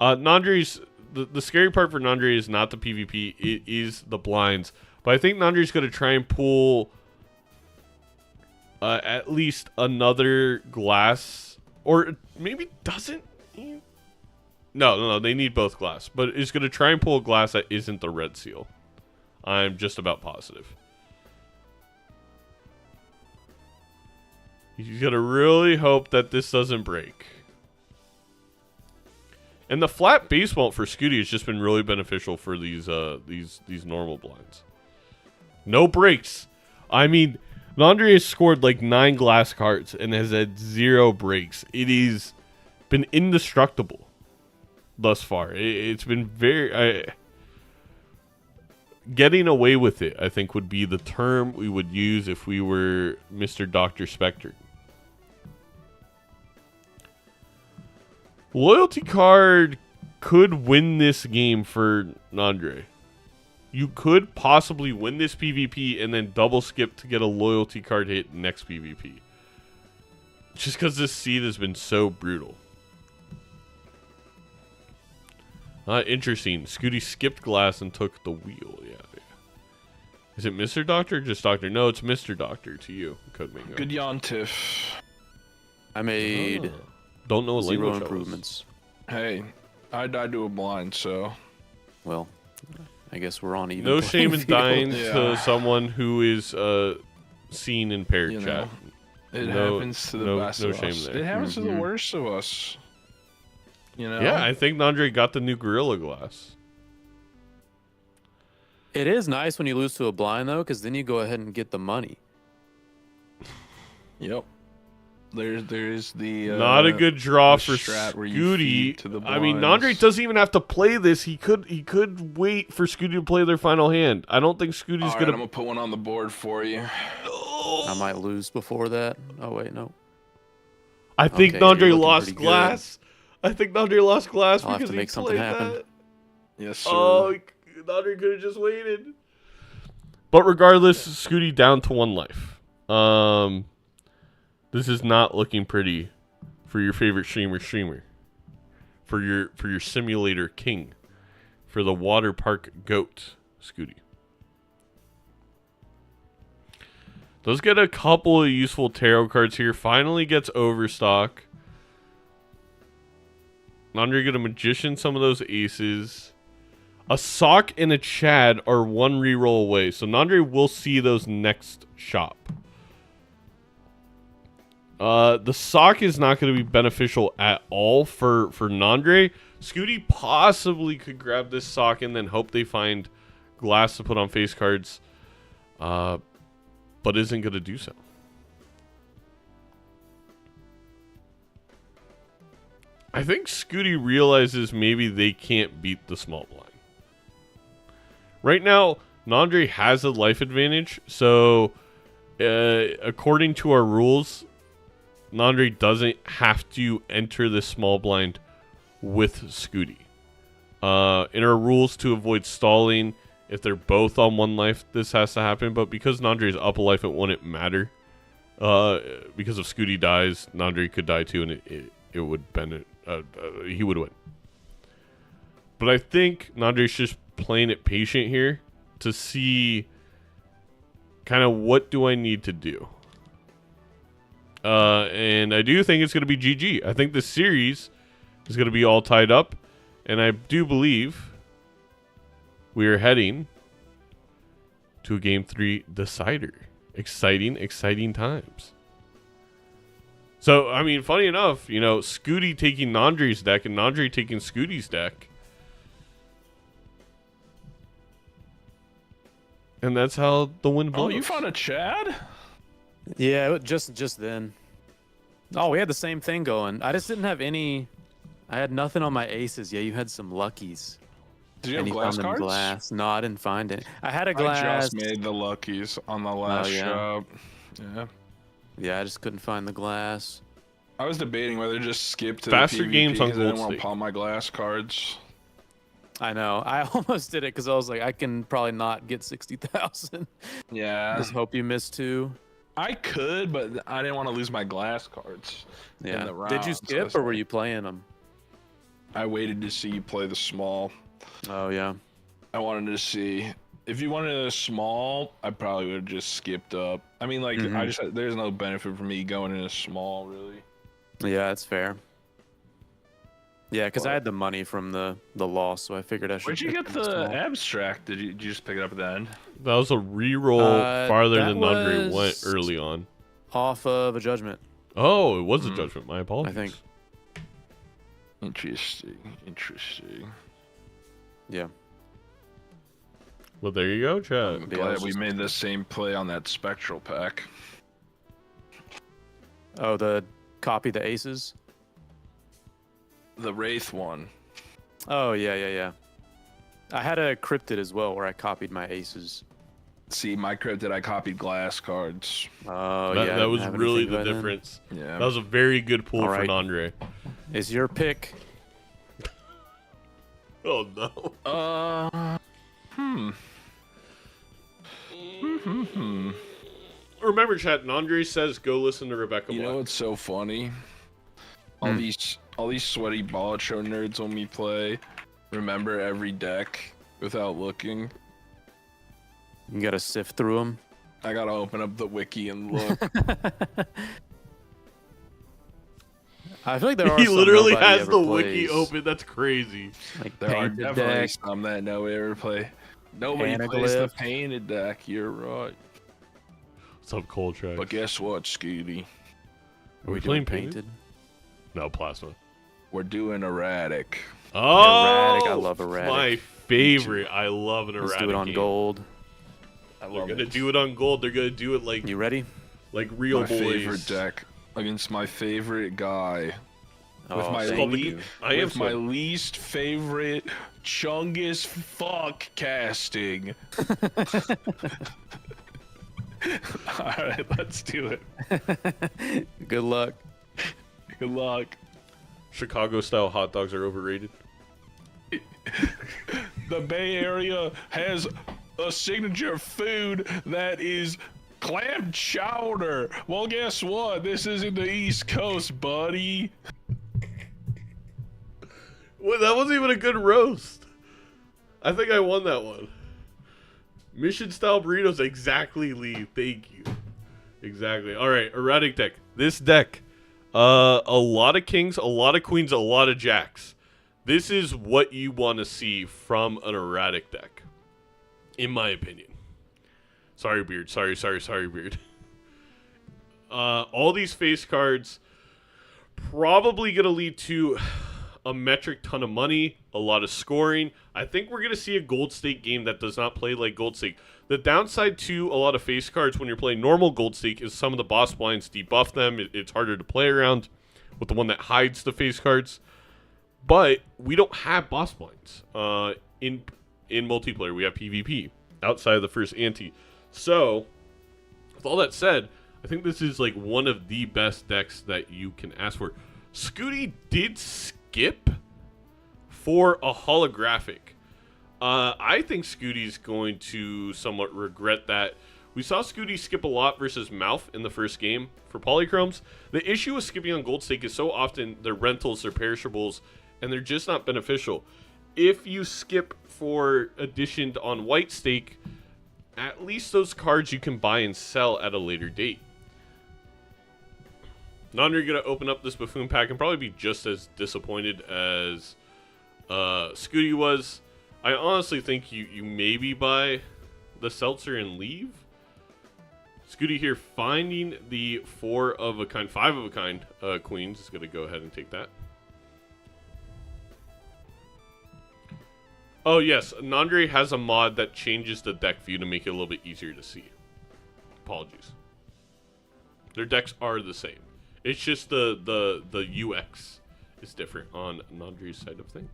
Nandre's the scary part for Nandre is not the PvP, it is the blinds. But I think Nandre's going to try and pull at least another glass, or maybe doesn't. No, they need both glass, but is going to try and pull a glass that isn't the Red Seal. I'm just about positive. He's going to really hope that this doesn't break. And the flat base mount for Skoottie has just been really beneficial for these normal blinds. No breaks. I mean, Nandre has scored like 9 glass cards and has had 0 breaks. It has been indestructible thus far. It's been very... getting away with it, I think, would be the term we would use if we were Mr. Dr. Spectre. Loyalty card could win this game for Nandre. You could possibly win this PvP and then double skip to get a loyalty card hit next PvP. Just because this seed has been so brutal. Interesting. Skoottie skipped glass and took the wheel. Yeah. Is it Mr. Doctor or just Doctor? No, it's Mr. Doctor to you. Codemingo. Good yawn, Tiff. I made don't know what 0 language improvements. Hey, I died to a blind, so. Well, I guess we're on even. No shame in dying Yeah. to someone who is seen in paired You chat. know, it happens to the best no of shame us. there. It happens to the worst of us. You know? Yeah, I think Nandre got the new Gorilla Glass. It is nice when you lose to a blind though, because then you go ahead and get the money. Yep. There's the Not a good draw the for strat where you feed to the Skoottie. I mean, blinds. Nandre doesn't even have to play this. He could wait for Skoottie to play their final hand. I don't think Scootie's All right, gonna. I'm gonna put one on the board for you. I might lose before that. Oh wait, no. I think Okay, you're Nandre looking lost pretty good. glass. I think Nandre lost glass I'll have because to he make something played happen. that. Yes, sir. Oh, Nandre could have just waited. But regardless, Skoottie down to 1 life. This is not looking pretty for your favorite streamer. For your simulator king. For the water park goat, Skoottie. Does get a couple of useful tarot cards here. Finally gets Overstock. Nandre get a Magician, some of those aces. A Sock and a Chad are 1 reroll away. So Nandre will see those next shop. The Sock is not going to be beneficial at all for Nandre. Skoottie possibly could grab this Sock and then hope they find glass to put on face cards. But isn't going to do so. I think Skoottie realizes maybe they can't beat the small blind. Right now, Nandre has a life advantage, so according to our rules, Nandre doesn't have to enter the small blind with Skoottie. In our rules to avoid stalling, if they're both on 1 life, this has to happen, but because Nandre's up a life, it wouldn't matter. Because if Skoottie dies, Nandre could die too, and it would bend he would win. But I think Nandre's just playing it patient here to see kind of what do I need to do. And I do think it's going to be GG. I think this series is going to be all tied up, and I do believe we are heading to a Game 3 decider. Exciting times. So, I mean, funny enough, you know, Skoottie taking Nandre's deck and Nandre taking Skootie's deck. And that's how the wind blows. Oh, you found a Chad? Yeah, just then. Oh, we had the same thing going. I just didn't have any. I had nothing on my aces. Yeah, you had some luckies. Did you And have you glass found them cards? glass. No, I didn't find it. I had a glass. I just made the luckies on the last yeah. shop. Yeah. Yeah, I just couldn't find the glass. I was debating whether to just skip to Faster the PvP games on 'cause I didn't Gold want to Stake. palm my glass cards. I know. I almost did it because I was like, I can probably not get 60,000. Yeah. Just hope you miss 2. I could, but I didn't want to lose my glass cards. Yeah. In the Did you round, so skip it's or were like- you playing them? I waited to see you play the small. Oh yeah. I wanted to see. If you wanted a small, I probably would have just skipped up. I mean, like, there's no benefit for me going in a small, really. Yeah, that's fair. Yeah, because I had the money from the loss, so I figured I should. Where'd you pick get the the small. abstract? Did you just pick it up at the end? That was a reroll farther that than Nandre went was- early on. Off of a judgment? Oh, it was a judgment. My apologies. I think. Interesting. Yeah. Well, there you go, chat. I'm glad we made the same play on that spectral pack. Oh, the copy the aces? The Wraith one. Oh, yeah. I had a cryptid as well where I copied my aces. See, my cryptid, I copied glass cards. Oh, that, yeah. that was I haven't really think the about it. difference. Yeah. That was a very good pull All for right. Nandre. Is your pick? Oh no. Remember, chat. Nandre says go listen to Rebecca You Black. know what's so funny? All these sweaty Balatro nerds when we play remember every deck without looking. You gotta sift through them. I gotta open up the wiki and look. I feel like there are He some literally nobody has ever the plays. wiki open. That's crazy. Like There are painted definitely deck. some that nobody ever play. Nobody plays the Anaglyph. painted deck. You're right. What's up, Cold Track? But guess what, Scooty? Are we playing doing painted? painted? No, plasma. We're doing erratic. Oh, Erratic, I love erratic. My favorite. I love an Let's erratic do it on game. gold. I They're love gonna it. do it on gold. They're gonna do it You ready? like real My boys. favorite deck against my favorite guy. With Oh, my thank the- you. I am with my so- least favorite Chungus fuck casting. Alright, let's do it. Good luck. Good luck. Chicago style hot dogs are overrated. The Bay Area has a signature food that is clam chowder. Well, guess what? This isn't the East Coast, buddy. Well, that wasn't even a good roast. I think I won that one. Mission style burritos, exactly, Lee. Thank you. Exactly. All right, erratic deck. This deck, a lot of kings, a lot of queens, a lot of jacks. This is what you want to see from an erratic deck, in my opinion. Sorry, Beard. Sorry, Beard. All these face cards probably going to lead to a metric ton of money, a lot of scoring. I think we're going to see a Gold Stake game that does not play like Gold Stake. The downside to a lot of face cards when you're playing normal Gold Stake is some of the boss blinds debuff them. It's harder to play around with the one that hides the face cards. But we don't have boss blinds in multiplayer. We have PvP outside of the first ante. So, with all that said, I think this is like one of the best decks that you can ask for. Skoottie did skip for a holographic. I think Scootie's going to somewhat regret that. We saw Skoottie skip a lot versus Mouth in the first game for polychromes. The issue with skipping on Gold Stake is so often they're rentals, they're perishables, and they're just not beneficial. If you skip for addition on White Stake, at least those cards you can buy and sell at a later date. Nandre gonna open up this Buffoon pack and probably be just as disappointed as Skoottie was. I honestly think you maybe buy the Seltzer and leave. Skoottie here finding the 5 of a kind queens is gonna go ahead and take that. Oh yes, Nandre has a mod that changes the deck view to make it a little bit easier to see. Apologies. Their decks are the same. It's just the UX is different on Nandre's side of things.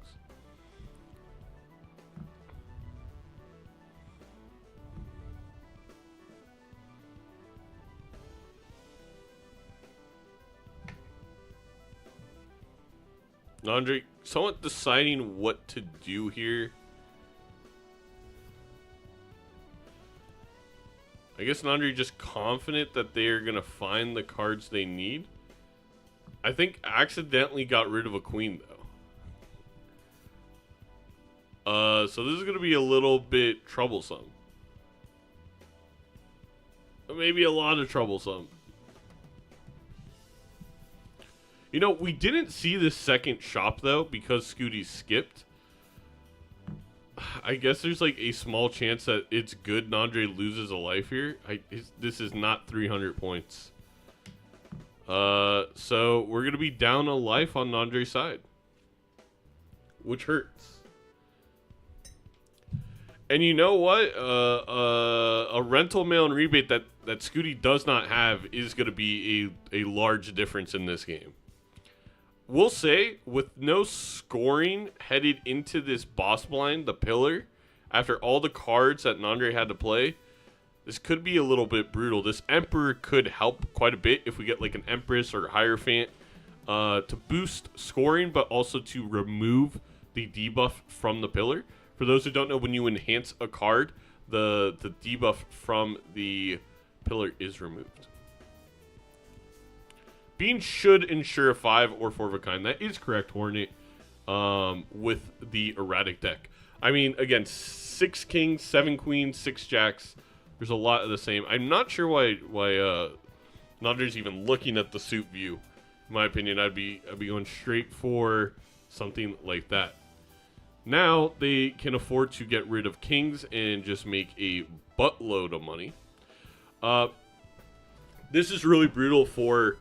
Nandre, somewhat deciding what to do here. I guess Nandre just confident that they're going to find the cards they need. I think accidentally got rid of a queen, though. So this is going to be a little bit troublesome. Maybe a lot of troublesome. You know, we didn't see this second shop, though, because Skoottie skipped. I guess there's, like, a small chance that it's good Nandre loses a life here. This is not 300 points. So we're going to be down a life on Nandre's side. which hurts. And you know what? A rental mail and rebate that Skoottie does not have is going to be a large difference in this game. We'll say, with no scoring headed into this boss blind, the pillar, after all the cards that Nandre had to play, this could be a little bit brutal. This Emperor could help quite a bit if we get like an Empress or Hierophant to boost scoring, but also to remove the debuff from the pillar. For those who don't know, when you enhance a card, the debuff from the pillar is removed. Bean should ensure a 5 or 4 of a kind. That is correct, Hornet, with the erratic deck. I mean, again, 6 kings, 7 queens, 6 jacks. There's a lot of the same. I'm not sure why Nandre's even looking at the suit view. In my opinion, I'd be going straight for something like that. Now they can afford to get rid of kings and just make a buttload of money. This is really brutal for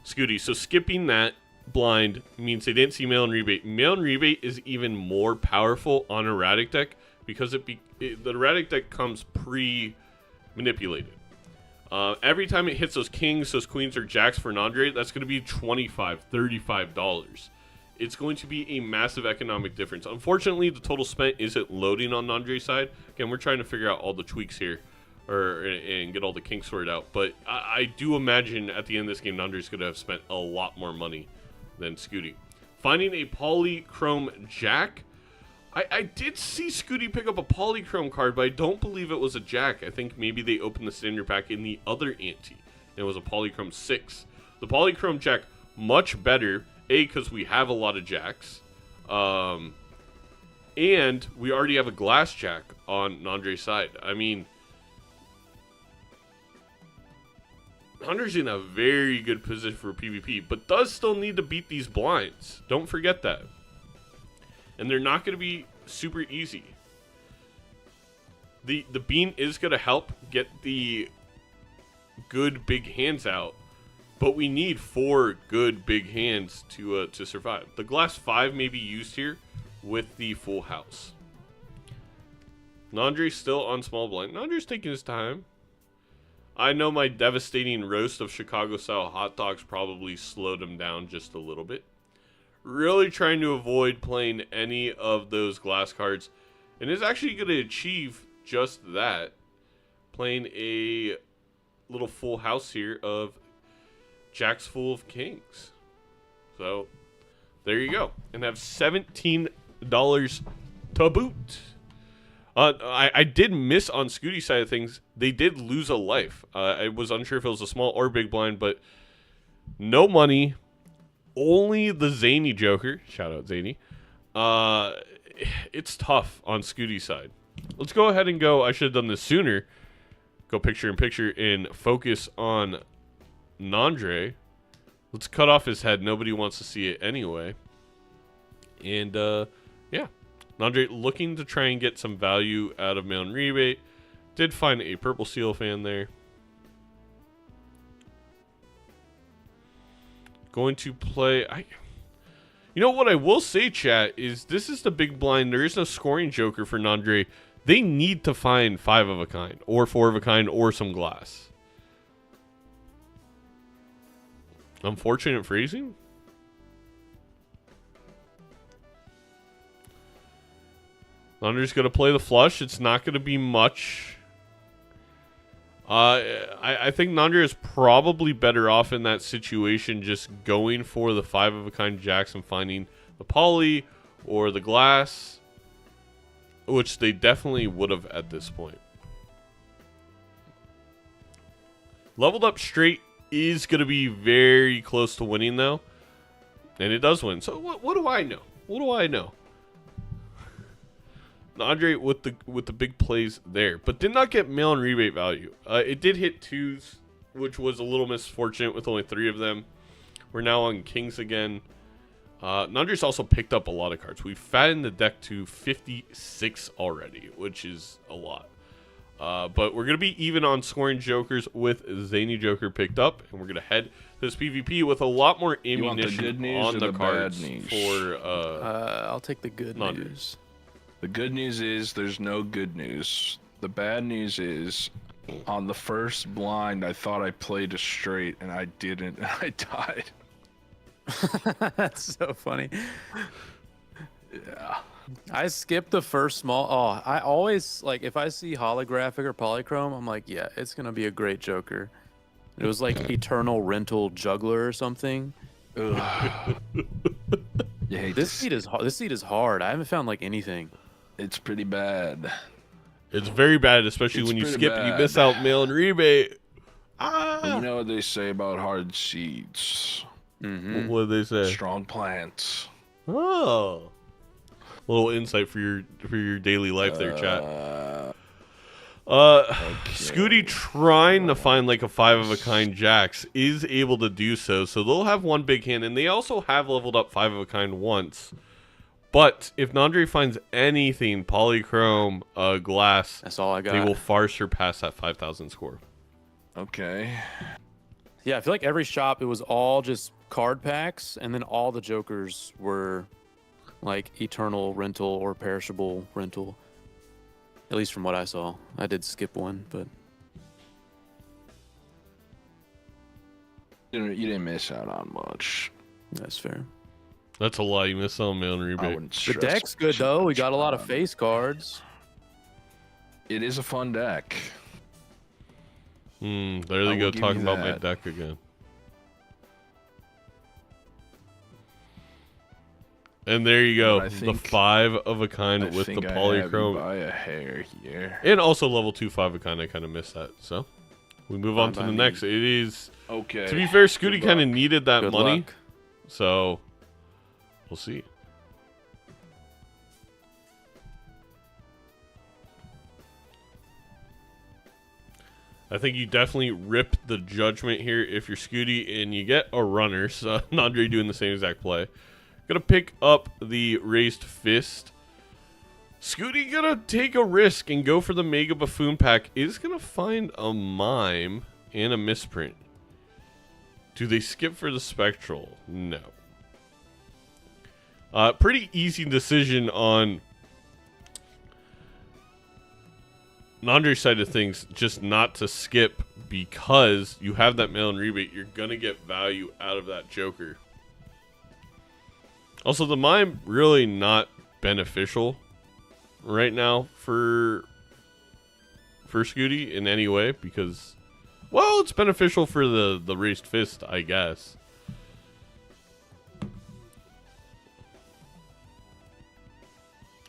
Skoottie. So skipping that blind means they didn't see mail and rebate. Mail and rebate is even more powerful on erratic deck because the erratic deck comes pre-manipulated. Every time it hits those kings, those queens, or jacks for Nandre, that's going to be $25, $35. It's going to be a massive economic difference. Unfortunately, the total spent isn't loading on Nandre's side. Again, we're trying to figure out all the tweaks here and get all the kinks sorted out. But I do imagine at the end of this game, Nandre's going to have spent a lot more money than Skoottie. Finding a Polychrome Jack. I did see Skoottie pick up a Polychrome card, but I don't believe it was a Jack. I think maybe they opened the standard pack in the other ante, and it was a Polychrome 6. The Polychrome Jack, much better, because we have a lot of Jacks, and we already have a Glass Jack on Nandre's side. I mean, Nandre's in a very good position for PvP, but does still need to beat these blinds. Don't forget that. And they're not going to be super easy. The bean is going to help get the good big hands out, but we need 4 good big hands to survive. The glass 5 may be used here with the full house. Nandre's still on small blind. Nandre's taking his time. I know my devastating roast of Chicago-style hot dogs probably slowed him down just a little bit. Really trying to avoid playing any of those glass cards, and is actually going to achieve just that. Playing a little full house here of jacks full of kings. So there you go, and have $17 to boot. I did miss on Skoottie's side of things. They did lose a life. I was unsure if it was a small or big blind, but no money. Only the zany Joker. Shout out Zany. It's tough on Skootie's side. Let's go ahead and go. I should have done this sooner. Go picture in picture and focus on Nandre. Let's cut off his head. Nobody wants to see it anyway. And yeah. Nandre looking to try and get some value out of mail and rebate. Did find a purple seal fan there. Going to play. You know what I will say, chat, is this is the big blind. There is no scoring joker for Nandre. They need to find 5 of a kind, or 4 of a kind, or some glass. Unfortunate phrasing. Nandre's going to play the flush. It's not going to be much. I think Nandre is probably better off in that situation just going for the 5 of a kind jacks and finding the poly or the glass, which they definitely would have at this point. Leveled up straight is going to be very close to winning though, and it does win. So what do I know? What do I know? Nandre with the big plays there, but did not get mail and rebate value. It did hit 2s, which was a little misfortunate with only 3 of them. We're now on kings again. Nandre's also picked up a lot of cards. We've fattened the deck to 56 already, which is a lot. But we're going to be even on scoring jokers with Zany Joker picked up, and we're going to head to this PvP with a lot more ammunition on the cards for... I'll take the good Nandre. news. The good news is there's no good news. The bad news is on the first blind, I thought I played a straight, and I didn't, and I died. That's so funny. Yeah. I skipped the first small. Oh, I always like if I see holographic or polychrome, I'm like, yeah, it's gonna be a great Joker. It was like Eternal Rental Juggler or something. Ugh. You hate This seed is hard. I haven't found like anything. It's pretty bad. It's very bad, especially It's when you pretty skip and you bad. miss out mail and rebate. But you know what they say about hard seeds? Mm-hmm. What did they say? Strong plants. Oh. Little insight for your daily life there, chat. Skoottie trying to find like a 5 of a kind Jax is able to do so. So they'll have one big hand, and they also have leveled up 5 of a kind once. But if Nandre finds anything polychrome, glass, That's all I got. they will far surpass that 5,000 score. Okay. Yeah, I feel like every shop it was all just card packs, and then all the Jokers were like Eternal Rental or Perishable Rental. At least from what I saw. I did skip one, but You didn't miss out on much. that's fair. That's a lie. You missed out on mail and I rebate. wouldn't The stress deck's too good though. We much got a lot of on- face cards. It is a fun deck. There I they will go give talking you about my that. deck again. And there you go, But I the think- 5 of a kind I with the think I have you polychrome. by a hair here. And also level 2 5 of a kind. I kind of missed that. So we move on to Fine the by me. next. It is, Okay. to be fair, Skoottie Good kind of luck. needed that Good money. luck. So we'll see. I think you definitely rip the judgment here if you're Skoottie and you get a runner. So Nandre doing the same exact play. Gonna pick up the raised fist. Skoottie gonna take a risk and go for the Mega Buffoon pack. Is gonna find a mime and a misprint. Do they skip for the spectral? No. Pretty easy decision on Nandre's side of things, just not to skip because you have that mail and rebate. You're gonna get value out of that Joker. Also, the mime really not beneficial right now for Skoottie in any way because, well, it's beneficial for the raised fist, I guess.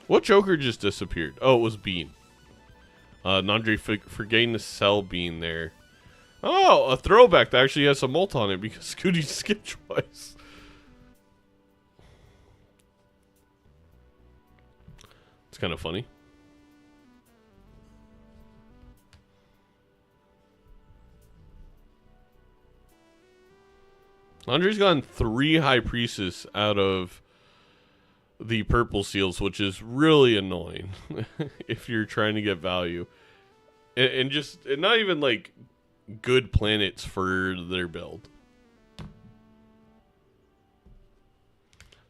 What Joker just disappeared? Oh, it was Bean. Nandre forgetting to sell Bean there. Oh, a throwback that actually has some ult on it because Skoottie skipped twice. It's kind of funny. Nandre's gotten 3 High Priestess out of the purple seals, which is really annoying if you're trying to get value. And just and not even like good planets for their build.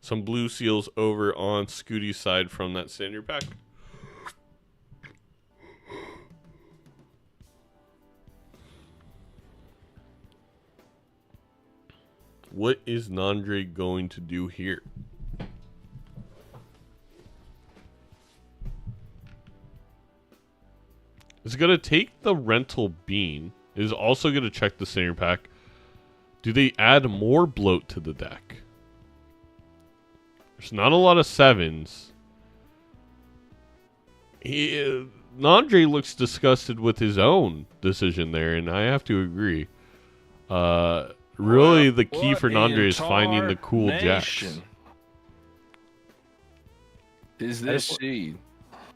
Some blue seals over on Skoottie's side from that standard pack. What is Nandre going to do here? Is going to take the rental bean. Is also going to check the standard pack. Do they add more bloat to the deck? There's not a lot of 7s. Nandre looks disgusted with his own decision there, and I have to agree. Really, the key for Nandre is finding the cool jacks. Is this seed?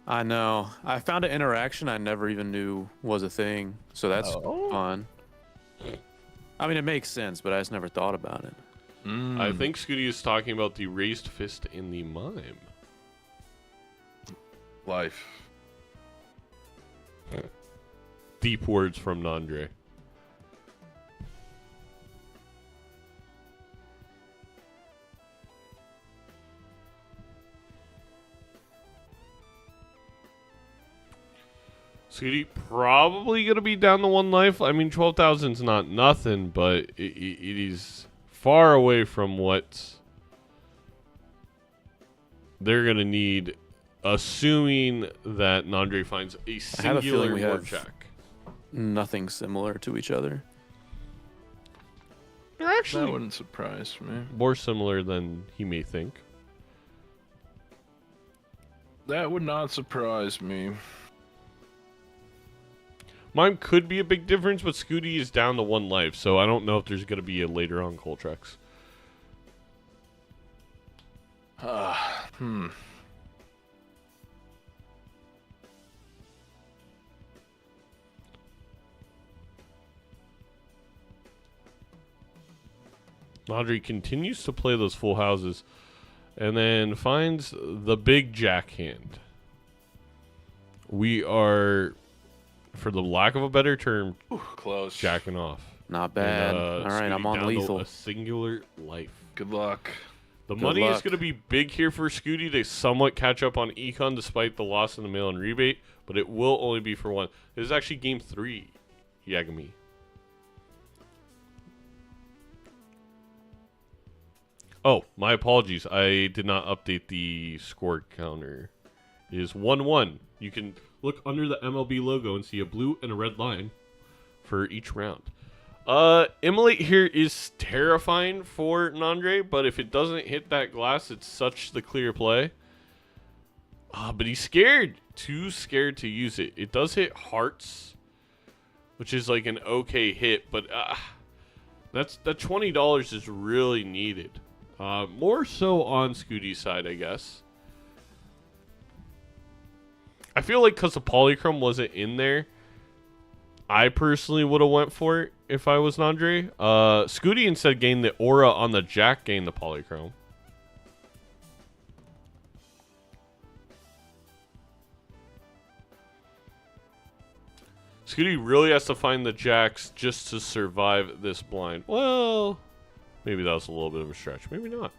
I know. I found an interaction I never even knew was a thing, so that's fun. I mean, it makes sense, but I just never thought about it. I think Skoottie is talking about the raised fist in the mime. Life. deep words from Nandre. Skoottie probably going to be down to 1 life. I mean, 12,000's not nothing, but it is far away from what they're going to need, assuming that Nandre finds a singular we have Warjack. Nothing similar to each other. They're actually That wouldn't surprise me. more similar than he may think. That would not surprise me. Mine could be a big difference, but Skoottie is down to 1 life, so I don't know if there's going to be a later on Coltrex. Nandre continues to play those full houses and then finds the big jack hand. We are, for the lack of a better term, Close. jacking off. Not bad. And, All right, I'm Skoottie on down to lethal. a singular life. Good luck. The Good money is luck. going to be big here for Skoottie to somewhat catch up on Econ despite the loss in the mail and rebate, but it will only be for 1. This is actually game 3, Yagami. Oh, my apologies. I did not update the score counter. It is 1-1. You can look under the MLB logo and see a blue and a red line for each round. Immolate here is terrifying for Nandre, but if it doesn't hit that glass, it's such the clear play. But he's scared. Too scared to use it. It does hit hearts, which is like an okay hit, but that $20 is really needed. More so on Skoottie's side, I guess. I feel like because the Polychrome wasn't in there, I personally would have went for it if I was Nandre. Skoottie instead gained the aura on the Jack, gained the Polychrome. Skoottie really has to find the Jacks just to survive this blind. Well, maybe that was a little bit of a stretch. Maybe not.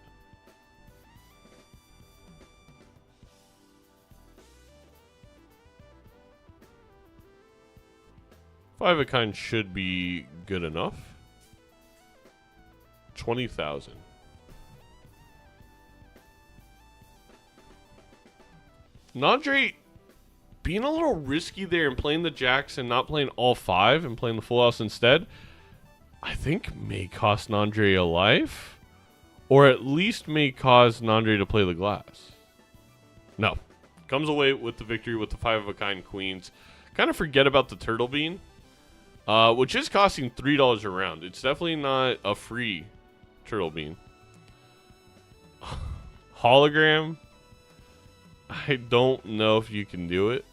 Five of a kind should be good enough. 20,000. Nandre being a little risky there and playing the Jacks and not playing all 5 and playing the full house instead, I think may cost Nandre a life. Or at least may cause Nandre to play the glass. No. Comes away with the victory with the 5 of a kind queens. Kind of forget about the turtle bean. Which is costing $3 a round. It's definitely not a free turtle bean. Hologram. I don't know if you can do it.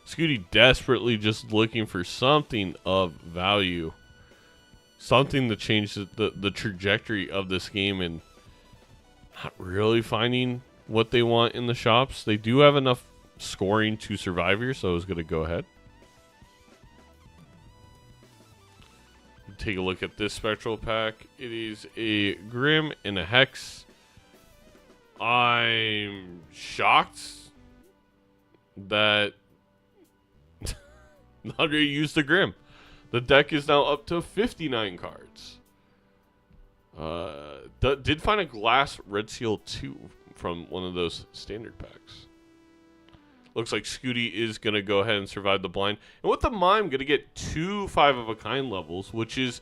Skoottie desperately just looking for something of value. Something to change the trajectory of this game, and not really finding what they want in the shops. They do have enough scoring to survive here, so I was going to go ahead. Take a look at this spectral pack. It is a Grim and a Hex. I'm shocked that Nandre used the Grim. The deck is now up to 59 cards. Did find a glass Red Seal 2 from one of those standard packs. Looks like Skoottie is going to go ahead and survive the blind. And with the Mime, going to get 2 5 of a kind levels, which is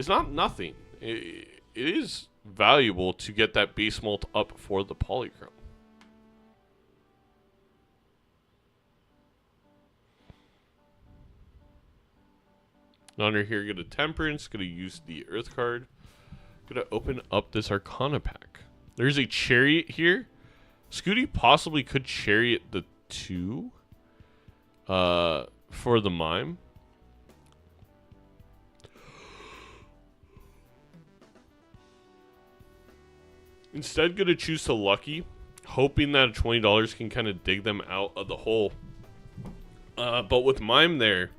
not nothing. It is valuable to get that base mult up for the Polychrome. Nandre here, get a Temperance, going to use the Earth card. Going to open up this Arcana pack. There's a Chariot here. Skoottie possibly could Chariot the 2 for the Mime. Instead, going to choose to Lucky. hoping that $20 can kind of dig them out of the hole. But with Mime there,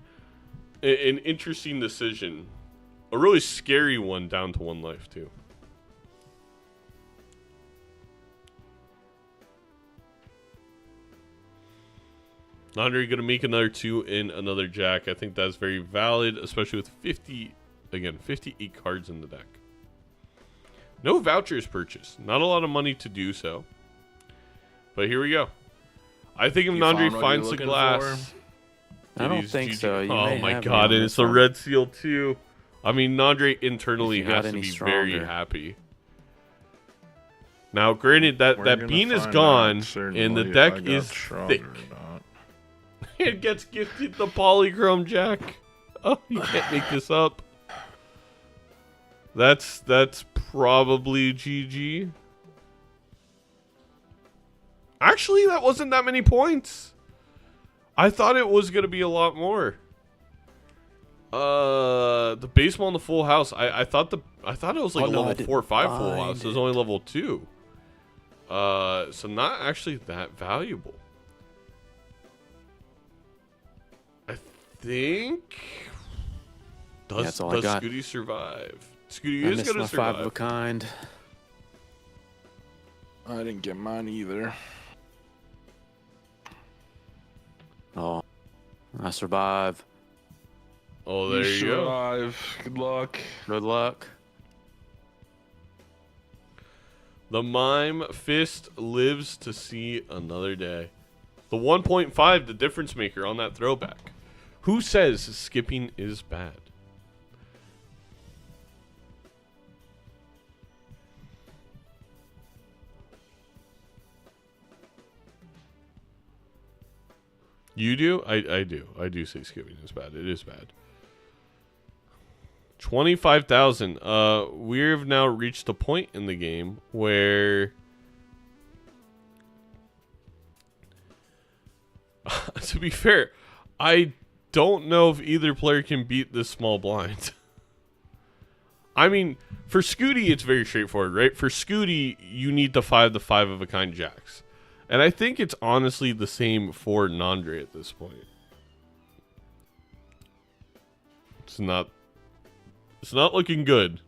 an interesting decision. A really scary one down to 1 life, too. Nandre going to make another 2 in another Jack. I think that's very valid, especially with 58 cards in the deck. No vouchers purchased. Not a lot of money to do so. But here we go. I think if Nandre finds the glass... I don't think so. You oh my god, and it's the red seal too. I mean, Nandre internally has to be very happy. Now, granted, that bean is gone, and the deck is thick. It gets gifted the Polychrome Jack. Oh, you can't make this up. That's probably GG. Actually, that wasn't that many points. I thought it was gonna be a lot more. The baseball in the full house. I thought it was like a level 4 or 5 full house. It was only level 2. So not actually that valuable. I think. Does Skoottie survive? Skoottie is gonna survive. 5 of a kind. I didn't get mine either. Oh, I survive. Oh, there you go. Survive. Good luck. Good luck. The Mime Fist lives to see another day. The 1.5, the difference maker on that throwback. Who says skipping is bad? You do? I do. I do say skipping is bad. It is bad. 25,000. We've now reached a point in the game where to be fair, I don't know if either player can beat this small blind. I mean, for Skoottie, it's very straightforward, right? For Skoottie, you need the 5 of a kind jacks. And I think it's honestly the same for Nandre at this point. It's not looking good.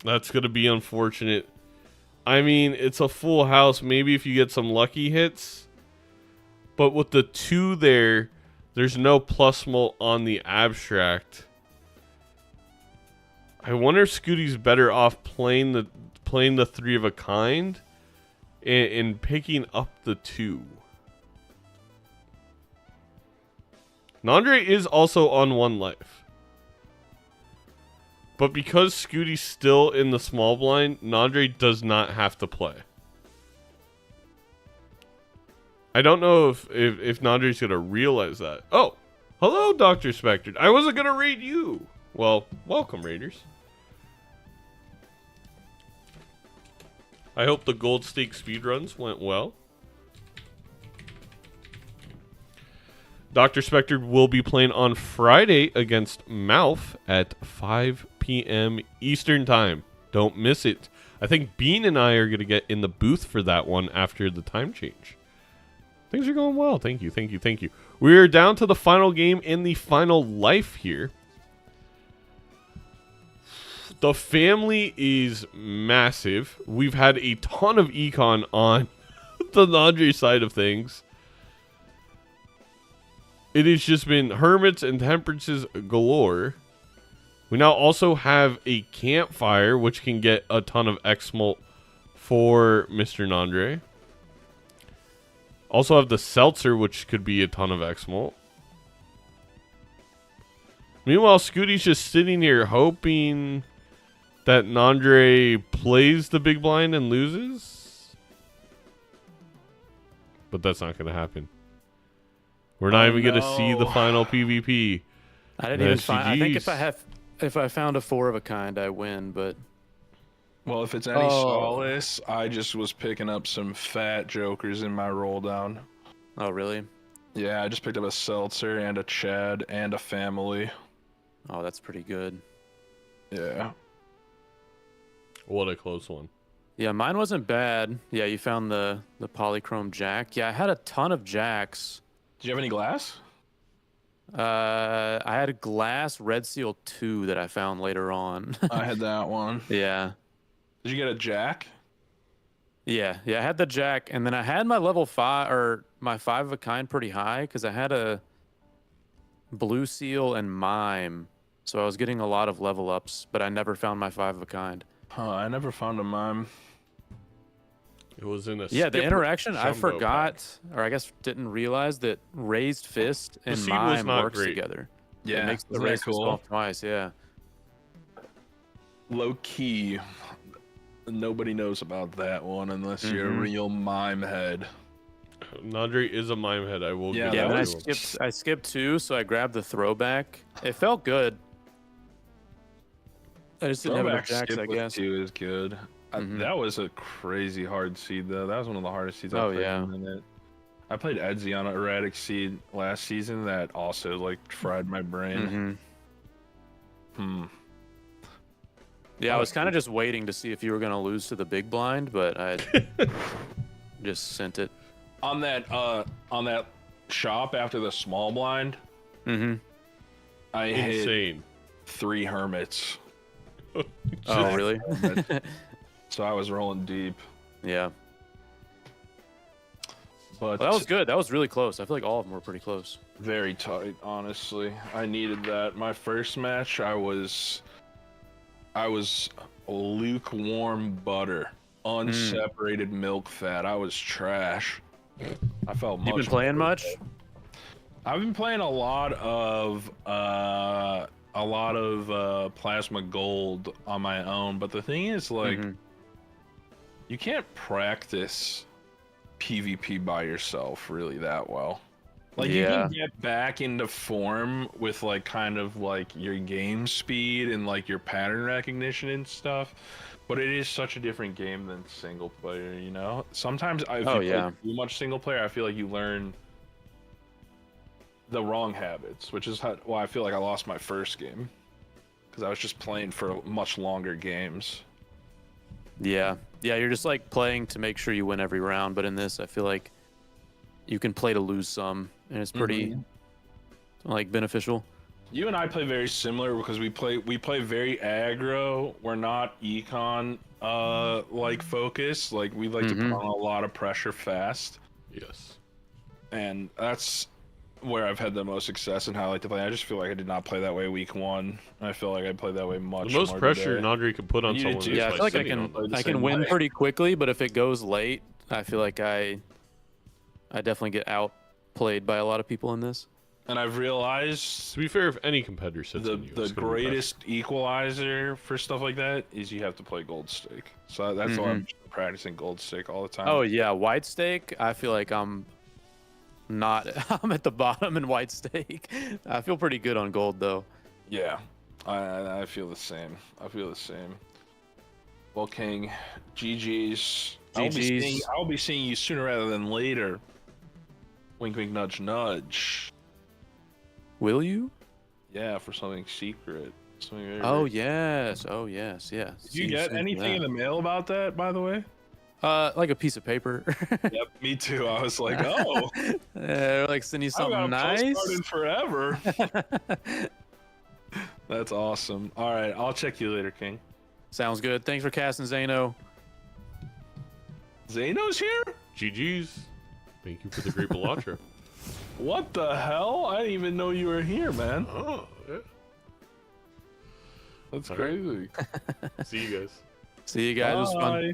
That's going to be unfortunate. I mean, it's a full house. Maybe if you get some lucky hits. But with the 2 there, there's no plus mult on the abstract. I wonder if Skootie's better off playing the 3 of a kind and picking up the 2. Nandre is also on 1 life. But because Skootie's still in the small blind, Nandre does not have to play. I don't know if Nandre's going to realize that. Oh, hello, Dr. Spectre. I wasn't going to raid you. Well, welcome, Raiders. I hope the gold stake speedruns went well. Dr. Spectre will be playing on Friday against Mouth at 5 p.m. Eastern Time. Don't miss it. I think Bean and I are going to get in the booth for that one after the time change. Things are going well. Thank you, thank you, thank you. We're down to the final game in the final life here. The family is massive. We've had a ton of econ on the Nandre side of things. It has just been hermits and temperances galore. We now also have a campfire, which can get a ton of X-Molt for Mr. Nandre. Also have the seltzer, which could be a ton of X-Molt. Meanwhile, Skootie's just sitting here hoping that Nandre plays the big blind and loses. But that's not going to happen. We're not even going to see the final PvP. I didn't even find. I think if I found a 4 of a kind, I win. But well, if it's any solace, I just was picking up some fat jokers in my roll down. Oh, really? Yeah, I just picked up a seltzer and a Chad and a family. Oh, that's pretty good. Yeah. What a close one. Yeah, mine wasn't bad. Yeah, you found the polychrome jack. Yeah, I had a ton of jacks. Did you have any glass? I had a glass red seal 2 that I found later on. I had that one. Yeah. Did you get a jack? Yeah, I had the jack, and then I had my level 5 or my 5 of a kind pretty high because I had a blue seal and mime, so I was getting a lot of level ups, but I never found my 5 of a kind. Huh, I never found a mime. It was in a Yeah, the skip interaction, I jumbo forgot, or I guess didn't realize that raised fist and seed was mime not works great. together. Yeah, It makes the isn't that raised fist go cool? off twice, yeah. Low key. Nobody knows about that one unless you're a real mime head. pack. Nandre is a mime head. I will Yeah, give Yeah, that then to him. I skipped 2, so I grabbed the throwback. It felt good. I just didn't have enough Throwback jacks, skip I with guess. 2 is good. That was a crazy hard seed though. That was one of the hardest seeds I've played in a minute. I played Edzy on an erratic seed last season that also like fried my brain. Yeah, I was kind of just waiting to see if you were gonna lose to the big blind, but I just sent it. On that shop after the small blind, I hit Insane. 3 hermits. Oh, really? So I was rolling deep. Yeah. But Well, that was good. That was really close. I feel like all of them were pretty close. very tight, honestly. I needed that. My first match, I was lukewarm butter, unseparated milk fat. I was trash. I felt much. You been playing better. much? I've been playing a lot of plasma gold on my own, but the thing is, like, you can't practice PvP by yourself really that well. Like, you Yeah. can get back into form with, like, kind of, like, your game speed and, like, your pattern recognition and stuff, but it is such a different game than single player, you know? Sometimes, if you play too much single player, I feel like you learn the wrong habits, which is why I feel like I lost my first game, because I was just playing for much longer games. Yeah. Yeah, you're just like playing to make sure you win every round, but in this, I feel like you can play to lose some, and it's pretty like beneficial. You and I play very similar because we play very aggro. We're not econ like focused. Like, we like to put on a lot of pressure fast. Yes. And that's where I've had the most success and how I like to play. I just feel like I did not play that way week 1. I feel like I played that way much The most more pressure today. Nandre can put on You someone. do is Yeah, I by feel like I sitting on can them. the I same can win way. pretty quickly, but if it goes late, I feel like I definitely get outplayed by a lot of people in this. And I've realized To be fair, if any competitor sits on you, the it's gonna be greatest equalizer for stuff like that is you have to play gold stake. So that's why I'm just practicing gold stake all the time. Oh yeah, white stake. I feel like I'm not. I'm at the bottom in white stake. I feel pretty good on gold though. Yeah, I feel the same. I feel the same. Well, King, GG's. I'll be seeing you sooner rather than later. Wink, wink, nudge, nudge. Will you? Yeah, for something secret. Something very, Oh very- yes. Oh yes. Yeah. Did you get anything in the mail about that, by the way? Like a piece of paper. Yep, me too. I was like, oh, Like send you I've something got a nice. postcard in forever. That's awesome. All right, I'll check you later, King. Sounds good. Thanks for casting Zano. Zano's here? GG's. Thank you for the great Balatro. What the hell? I didn't even know you were here, man. Oh, yeah. That's All right. crazy. See you guys. See you guys. It was fun. Bye.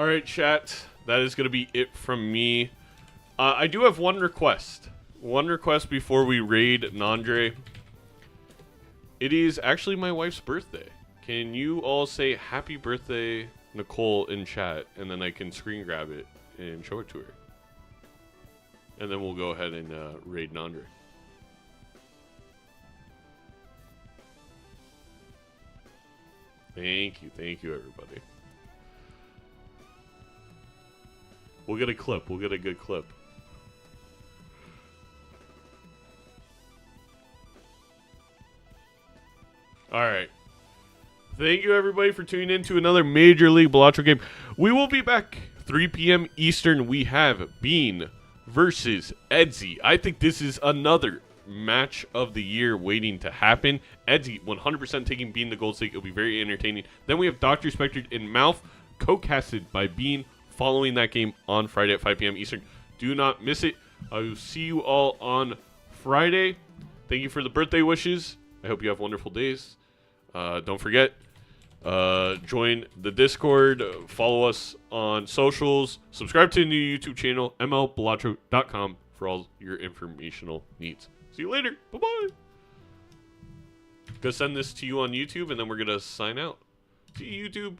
All right, chat. That is going to be it from me. I do have one request. One request before we raid Nandre. It is actually my wife's birthday. Can you all say happy birthday, Nicole, in chat, and then I can screen grab it and show it to her. And then we'll go ahead and raid Nandre. Thank you, everybody. We'll get a clip. We'll get a good clip. All right. Thank you, everybody, for tuning in to another Major League Balatro game. We will be back 3 p.m. Eastern. We have Bean versus Edsy. I think this is another match of the year waiting to happen. Edsy 100% taking Bean the gold stake. It'll be very entertaining. Then we have Dr. Spectre in Mouth, co-casted by Bean, following that game on Friday at 5 p.m. Eastern. Do not miss it. I will see you all on Friday. Thank you for the birthday wishes. I hope you have wonderful days. Don't forget, join the Discord, follow us on socials, subscribe to the new YouTube channel, mlbalatro.com, for all your informational needs. See you later. Bye-bye. Gonna send this to you on YouTube, and then we're gonna sign out. See you, YouTube.